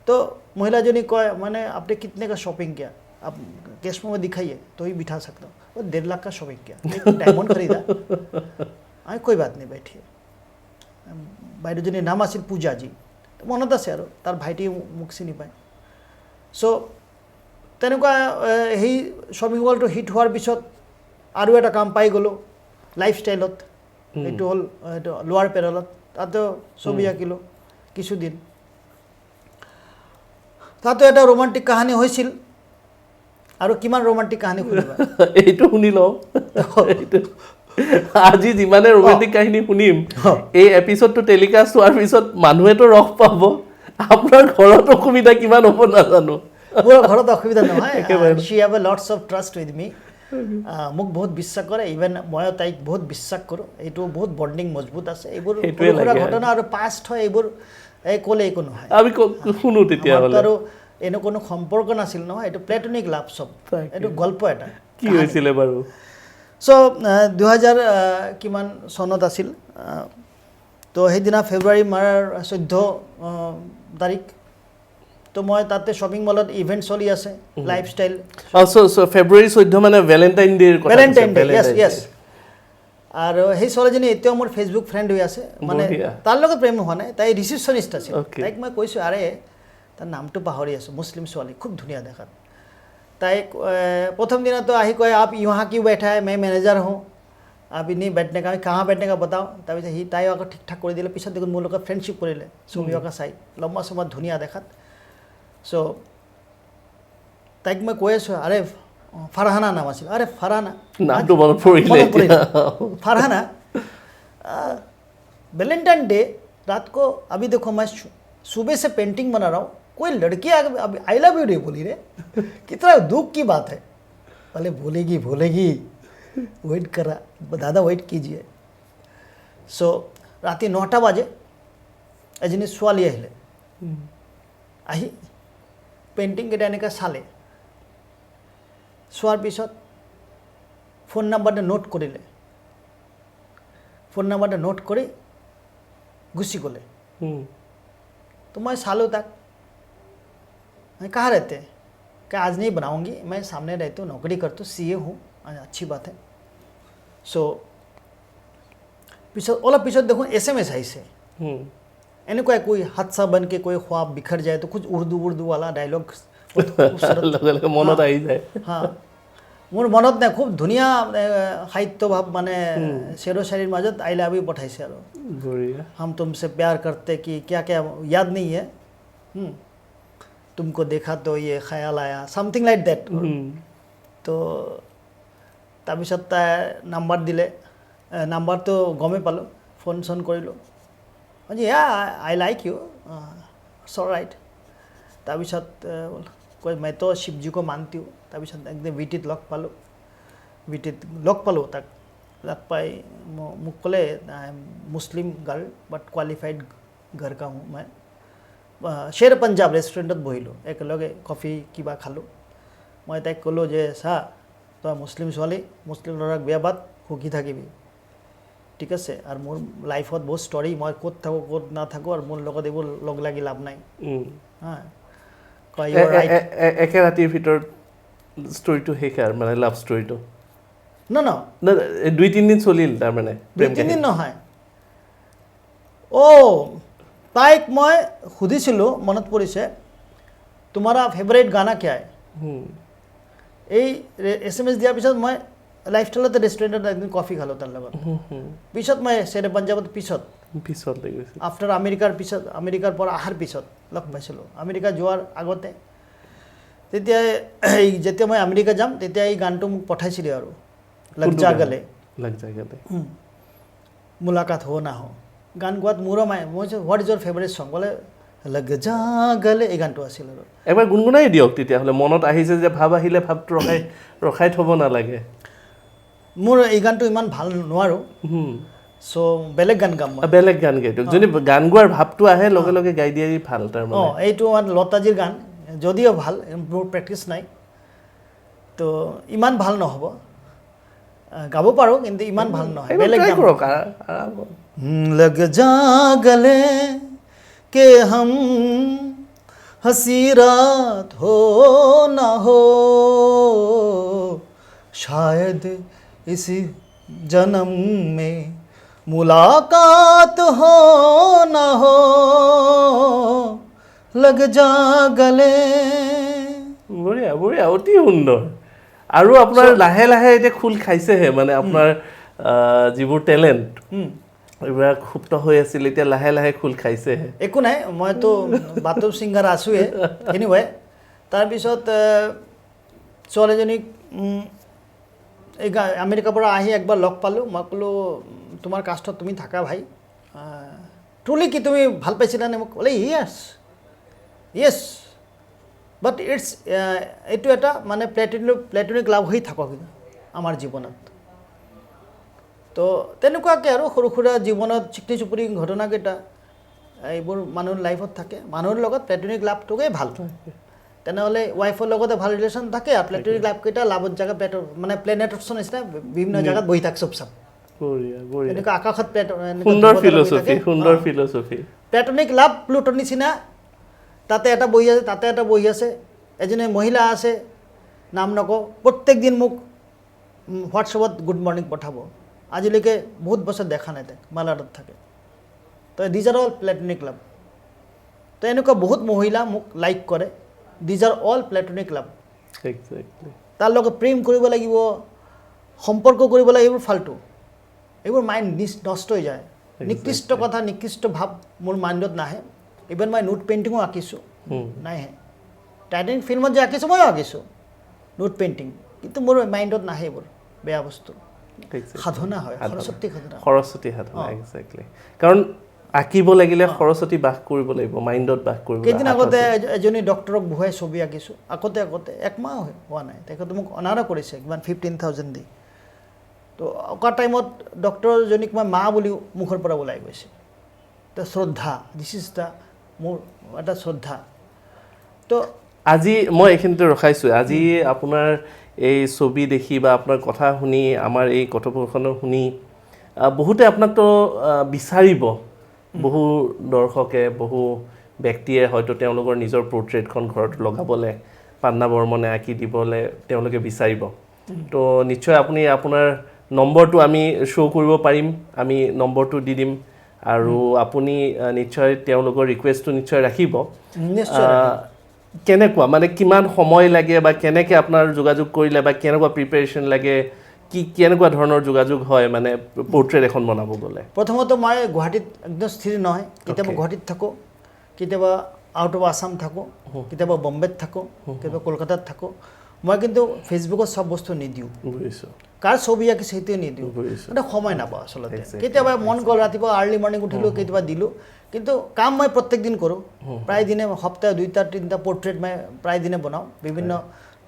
তো মহিলাজনী কয় মানে আপনি कितने का शॉपिंग किया आप कैश में दिखाइए तो ही बिठा सकता हूँ 1.5 लाख का शॉपिंग किया डायमंड खरीदा कोई बात नहीं बैठिए বাইদেউজনীৰ নাম আছিল পূজাজী মনত আছে আৰু তাৰ ভাইটি মোক চিনি পায় চ' তেনেকুৱা সেই শ্বপিং মলটো হিট হোৱাৰ পিছত আৰু এটা কাম পাই গ'লোঁ লাইফষ্টাইলত এইটো হ'ল এইটো লোৱাৰ পেৰলত তাতেও ছবি আঁকিলোঁ কিছুদিন তাতো এটা ৰোমান্টিক কাহিনী হৈছিল আৰু কিমান ৰোমান্টিক কাহিনী শুনিবা এইটো শুনি লওঁ আজি যিমানে ৰোমান্টিক কাহিনী শুনিম এই এপিছডটো টেলিকাষ্ট হোৱাৰ পিছত মানুহেতো ৰস পাব আপোনাৰ ঘৰত অসুবিধা কিমান হ'ব নাজানো মোৰ ঘৰত অসুবিধা নহয় she have a lots of trust with me মোক বহুত বিশ্বাস কৰে ইভেন মই তাইক বহুত বিশ্বাস কৰোঁ এইটো বহুত বন্ডিং মজবুত আছে এইবোৰ পুৰা ঘটনা আৰু পাষ্ট হয় এইবোৰ এই ক'লে একো নহয় আমি শুনো তেতিয়াহ'লে আৰু এনে কোনো সম্পৰ্ক নাছিল নহয় এইটো প্লেটনিক লাভ চব এইটো গল্প এটা কি হৈছিলে বাৰু চ' 2000 কিমান চনত আছিল তো সেইদিনা ফেব্ৰুৱাৰী মাহৰ 14 তাৰিখ তো মই তাতে শ্বপিং মলত ইভেণ্ট চলি আছে লাইফষ্টাইল ফেব্ৰুৱাৰী 14 মানে ভেলেণ্টাইন ডেৰ কথা ভেলেণ্টাইন ডে য়েছ আৰু সেই ছোৱালীজনী এতিয়াও মোৰ ফেচবুক ফ্ৰেণ্ড হৈ আছে মানে তাৰ লগত প্ৰেম হোৱা নাই তাই ৰিচিপশ্যনিষ্ট আছিল তাইক মই কৈছোঁ আৰে তাৰ নামটো পাহৰি আছোঁ মুছলিম ছোৱালী খুব ধুনীয়া দেখাত তাইক প্ৰথম দিনাতো আহি কয় आप यहाँ क्यों बैठा है मैं मैनेजर हूँ आप नहीं बैठने का कहाँ बैठने का बताओ তাৰপিছত সি তাই আকৌ ঠিক ঠাক কৰি দিলে পিছত দেখোন মোৰ লগত ফ্ৰেণ্ডশ্বিপ কৰিলে ছবি অঁকা চাই লম্বা চম্বা ধুনীয়া দেখাত চ' তাইক মই কৈ আছোঁ আৰে ফাৰহানা নাম আছিল আৰে ফাৰহানা নামটো মনত পৰিলে ফাरहाना वैलेंटाइन डे रात को अभी देखो मैं सुबह से पेंटिंग बना रहा हूँ कोई लड़की अभी आई लव यू नहीं बोली रे कितना दुख की बात है भले बोलेगी वेट करा दादा वेट कीजिए सो राति 9টা বাজে এজনী ছোৱালী আহিলে আহি পেইণ্টিং কেইটা এনেকৈ চালে চোৱাৰ পিছত ফোন নাম্বাৰটো নোট কৰিলে ফোন নাম্বাৰটো নোট কৰি গুচি গ'লে तो मैं सालों तक मैं कहाँ रहते हैं क्या आज नहीं बनाऊंगी मैं सामने रहती हूँ नौकरी करती हूँ सीए हूँ अच्छी बात है सो পিছত অলপ পিছত দেখোন SMS আহিছে হুম এনেকুৱা कोई हादसा बन के कोई ख्वाब बिखर जाए तो कुछ उर्दू वाला डायलॉग লগে লগে মনত আহি যায় হা মোৰ মনত নাই খুব ধুনীয়া সাহিত্য ভাৱ মানে शेरो शायरीৰ মাজত আই লাভ ইউ পঠাইছে আৰু বঢ়িয়া हम तुमसे प्यार करते कि क्या क्या याद नहीं है तुमको देखा तो ये ख्याल आया समथिंग लाइक दैट तो তাৰপিছত তাই নাম্বাৰ দিলে নাম্বাৰটো গমে পালোঁ ফোন চোন কৰিলোঁ जी I like you so right তাৰপিছত कोई मैं तो शिव जी को मानती हूँ তাৰপিছত একদম ভিটিত লগ পালোঁ তাক लग पाई मुझ को मुस्लिम गर्ल बट क्वालिफाइड घर का हूँ मैं शेर पंजाब रेस्टुरेंट बहिलो एकेलगे कफी किबा खालो मैं तक कलो जे सा तो मुस्लिम छोवाली मुस्लिम लड़ाक बिया बात सुखी থাকিবি ঠিক আছে আর মোর লাইফত বহুত স্টোরি মই কোত থাকো কোত না থাকো আর মোর লগত এইবোৰ লগ লাগি লাভ নাই হ্যাঁ কয় ইউ ৰাইট একে ৰাতিৰ ভিতৰত ষ্টৰিটো শেষ আৰু মানে লাভ ষ্টৰিটো না না না 2-3 দিন চলিল তাৰ মানে 2-3 দিন নহয় ও তাইক মই সুধিছিলোঁ মনত পৰিছে তোমাৰা ফেভাৰিট গানা কি হয় এই SMS দিয়াৰ পিছত মই লাইফষ্টাইলতে ৰেষ্টুৰেণ্টত একদিন কফি খালোঁ তাৰ লগত পিছত মই চেৰে পঞ্জাৱত পিছত লাগি গৈছে আফটাৰ আমেৰিকাৰ পৰা অহাৰ পিছত লগ পাইছিলোঁ আমেৰিকা যোৱাৰ আগতে তেতিয়া যেতিয়া মই আমেৰিকা যাম তেতিয়া এই গানটো মোক পঠাইছিলে আৰু লগ যা গলে মুলাকাত हो ना हो গান গোৱাত মোৰো মই হোৱাট ইজ ইউৰ ফেভাৰিট সং বোলে লগ যা গলে এই গানটো আছিল আৰু এবাৰ গুণগুণাই দিয়ক তেতিয়াহ'লে মনত আহিছে যে ভাব আহিলে ভাবটো ৰখাই থ'ব নালাগে মোৰ এই গানটো ইমান ভাল নোৱাৰো সো বেলেগ গান গাম বেলেগ গান গাই দিয়ক যদি গান গোৱাৰ ভাবটো আহে লগে লগে গাই দিয়াই ভাল তাৰ মানে এইটো লতাজিৰ গান যদিও ভাল মোৰ প্ৰেক্টিছ নাই তো ইমান ভাল নহ'ব গাব পাৰো কিন্তু ইমান ভাল নহয় বেলেগ গান কৰক আৰাম লগ যা গলে के हम हंसी रात हो ना हो शायद इसी जन्म में मुलाकात हो ना हो लग जा गले বঢ়িয়া বঢ়িয়া অতি সুন্দৰ আৰু আপোনাৰ লাহে লাহে এতিয়া খোল খাইছেহে মানে আপোনাৰ যিবোৰ টেলেণ্ট এইবিলাক সুপ্ত হৈ আছিল এতিয়া লাহে লাহে খোল খাইছেহে একো নাই মইতো বাটৰ ছিংগাৰ আছোঁহে এনিৱে তাৰপিছত ছোৱালীজনীক এই আমেৰিকাৰ পৰা আহি একবাৰ লগ পালোঁ মই ক'লোঁ তোমাৰ কাষ্টত তুমি থাকা ভাই ট্ৰুলি কি তুমি ভাল পাইছিলানে মোক ক'লে য়েছ বাট ইটছ এইটো এটা মানে প্লেটনিক লাভ হৈ থাকক আমাৰ জীৱনত তো তেনেকুৱাকৈ আৰু সৰু সুৰা জীৱনত চিকনি চুপুৰি ঘটনাকেইটা এইবোৰ মানুহৰ লাইফত থাকে মানুহৰ লগত প্লেটনিক লাভটোকে ভাল তেনেহ'লে ৱাইফৰ লগতে ভাল ৰিলেশ্যন থাকে আৰু প্লেটনিক লাভকেইটা লাভত জেগা মানে প্লেনেটৰ নিচিনা বিভিন্ন জেগাত বহি থাকে চব এনেকুৱা আকাশত সুন্দৰ ফিলচফি প্লেটনিক লাভ প্লুটৰ নিচিনা তাতে এটা বহি আছে তাতে এটা বহি আছে এজনী মহিলা আছে নাম নকওঁ প্ৰত্যেক দিন মোক হোৱাটছএপত গুড মৰ্ণিং পঠাব আজিলৈকে বহুত বছৰ দেখা নাই তাক মালাডত থাকে তো দিজ আৰ অল প্লেটনিক লাভ তো এনেকুৱা বহুত মহিলা মোক লাইক কৰে দিজ আৰ অল প্লেটনিক লাভ তাৰ লগত প্ৰেম কৰিব লাগিব সম্পৰ্ক কৰিব লাগিব এইবোৰ ফাল্টু এইবোৰ মাইণ্ড নষ্ট হৈ যায় নিকৃষ্ট কথা নিকৃষ্ট ভাৱ মোৰ মাইণ্ডত নাহে ইভেন মই নোট পেইণ্টিঙো আঁকিছোঁ নাহে টাইটানিক ফিল্মত যে আঁকিছোঁ ময়ো আঁকিছোঁ নোট পেইণ্টিং কিন্তু মোৰ মাইণ্ডত নাহে এইবোৰ বেয়া বস্তু সাধনা হয় সৰস্বতী সাধনা এক্সেক্টলি কাৰণ আঁকিব লাগিলে সৰস্বতী বাস কৰিব লাগিব মাইণ্ডত বাস কৰিব কেইদিন আগতে এজনী ডক্টৰক বহুৱাই ছবি আঁকিছোঁ আগতে একমাহ হোৱা নাই তেখেতে মোক অনাৰা কৰিছে কিমান 15,000 দি তো অকা টাইমত ডক্টৰজনীক মই মা বুলি মুখৰ পৰা ওলাই গৈছে তো শ্ৰদ্ধা দিছ ইজ দ্য মোৰ এটা শ্ৰদ্ধা তো আজি মই এইখিনিতে ৰখাইছোঁ আজি আপোনাৰ এই ছবি দেখি বা আপোনাৰ কথা শুনি আমাৰ এই কথোপকথন শুনি বহুতে আপোনাকতো বিচাৰিব বহু দৰ্শকে বহু ব্যক্তিয়ে হয়তো তেওঁলোকৰ নিজৰ পৰ্ট্ৰেটখন ঘৰত লগাবলৈ পান্না বৰ্মনে আঁকি দিবলৈ তেওঁলোকে বিচাৰিব তো নিশ্চয় আপুনি আপোনাৰ নম্বৰটো আমি শ্ব' কৰিব পাৰিম, আমি নম্বৰটো দি দিম আৰু আপুনি নিশ্চয় তেওঁলোকৰ ৰিকুৱেষ্টটো নিশ্চয় ৰাখিব। নিশ্চয় কেনেকুৱা মানে কিমান সময় লাগে বা কেনেকৈ আপোনাৰ যোগাযোগ কৰিলে বা কেনেকুৱা প্ৰিপেৰেশ্যন লাগে, কেনেকুৱা ধৰণৰ যোগাযোগ হয় মানে পৰ্ট্ৰেট এখন বনাব গ'লে? প্ৰথমত মই গুৱাহাটীত একদম স্থিৰ নহয়, কেতিয়াবা গুৱাহাটীত থাকোঁ, কেতিয়াবা আউট অফ আছাম থাকোঁ, কেতিয়াবা বম্বেত থাকোঁ, কেতিয়াবা কলকাতাত থাকোঁ। মই কিন্তু ফেচবুকত চব বস্তু নিদিওঁ, কাৰ ছবি আঁকিছে সেইটোৱে নিদিওঁ, মানে সময় নাপাওঁ আচলতে। কেতিয়াবা মন গ'ল ৰাতিপুৱা আৰ্লি মৰ্ণিং উঠিলোঁ, কেতিয়াবা দিলোঁ, কিন্তু কাম মই প্ৰত্যেক দিন কৰোঁ, প্ৰায় দিনে সপ্তাহে 2-3টা পৰ্ট্ৰেট মই প্ৰায় দিনে বনাওঁ বিভিন্ন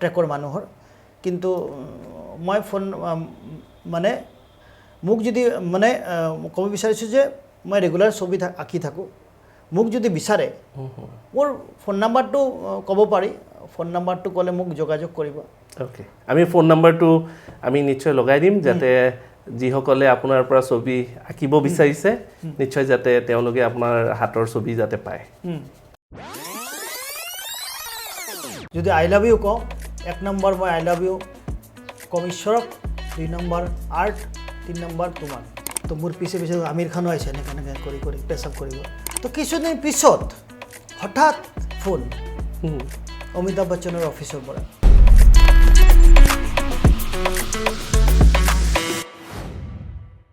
ট্ৰেকৰ মানুহৰ। কিন্তু মই মানে মোক যদি মানে ক'ব বিচাৰিছোঁ যে মই ৰেগুলাৰ ছবি আঁকি থাকোঁ। মোক যদি বিচাৰে মোৰ ফোন নাম্বাৰটো ক'ব পাৰি, ফোন নাম্বাৰটো ক'লে মোক যোগাযোগ কৰিব। অ'কে, আমি ফোন নাম্বাৰটো আমি নিশ্চয় লগাই দিম যাতে যিসকলে আপোনাৰ পৰা ছবি আঁকিব বিচাৰিছে নিশ্চয় যাতে তেওঁলোকে আপোনাৰ হাতৰ ছবি যাতে পায়। যদি আই লাভ ইউ কওঁ, 1 নম্বৰ মই আই লাভ ইউ কম ঈশ্বৰক, 2 নম্বৰ আৰ্ট, 3 নম্বৰ তোমাক। তো মোৰ পিছে পিছে আমিৰ খানো আহিছে এনেকৈ কৰি কৰি পেচাপ কৰিব। তো কিছুদিন পিছত হঠাৎ ফোন অমিতাভ বচ্চনৰ অফিচৰ পৰা।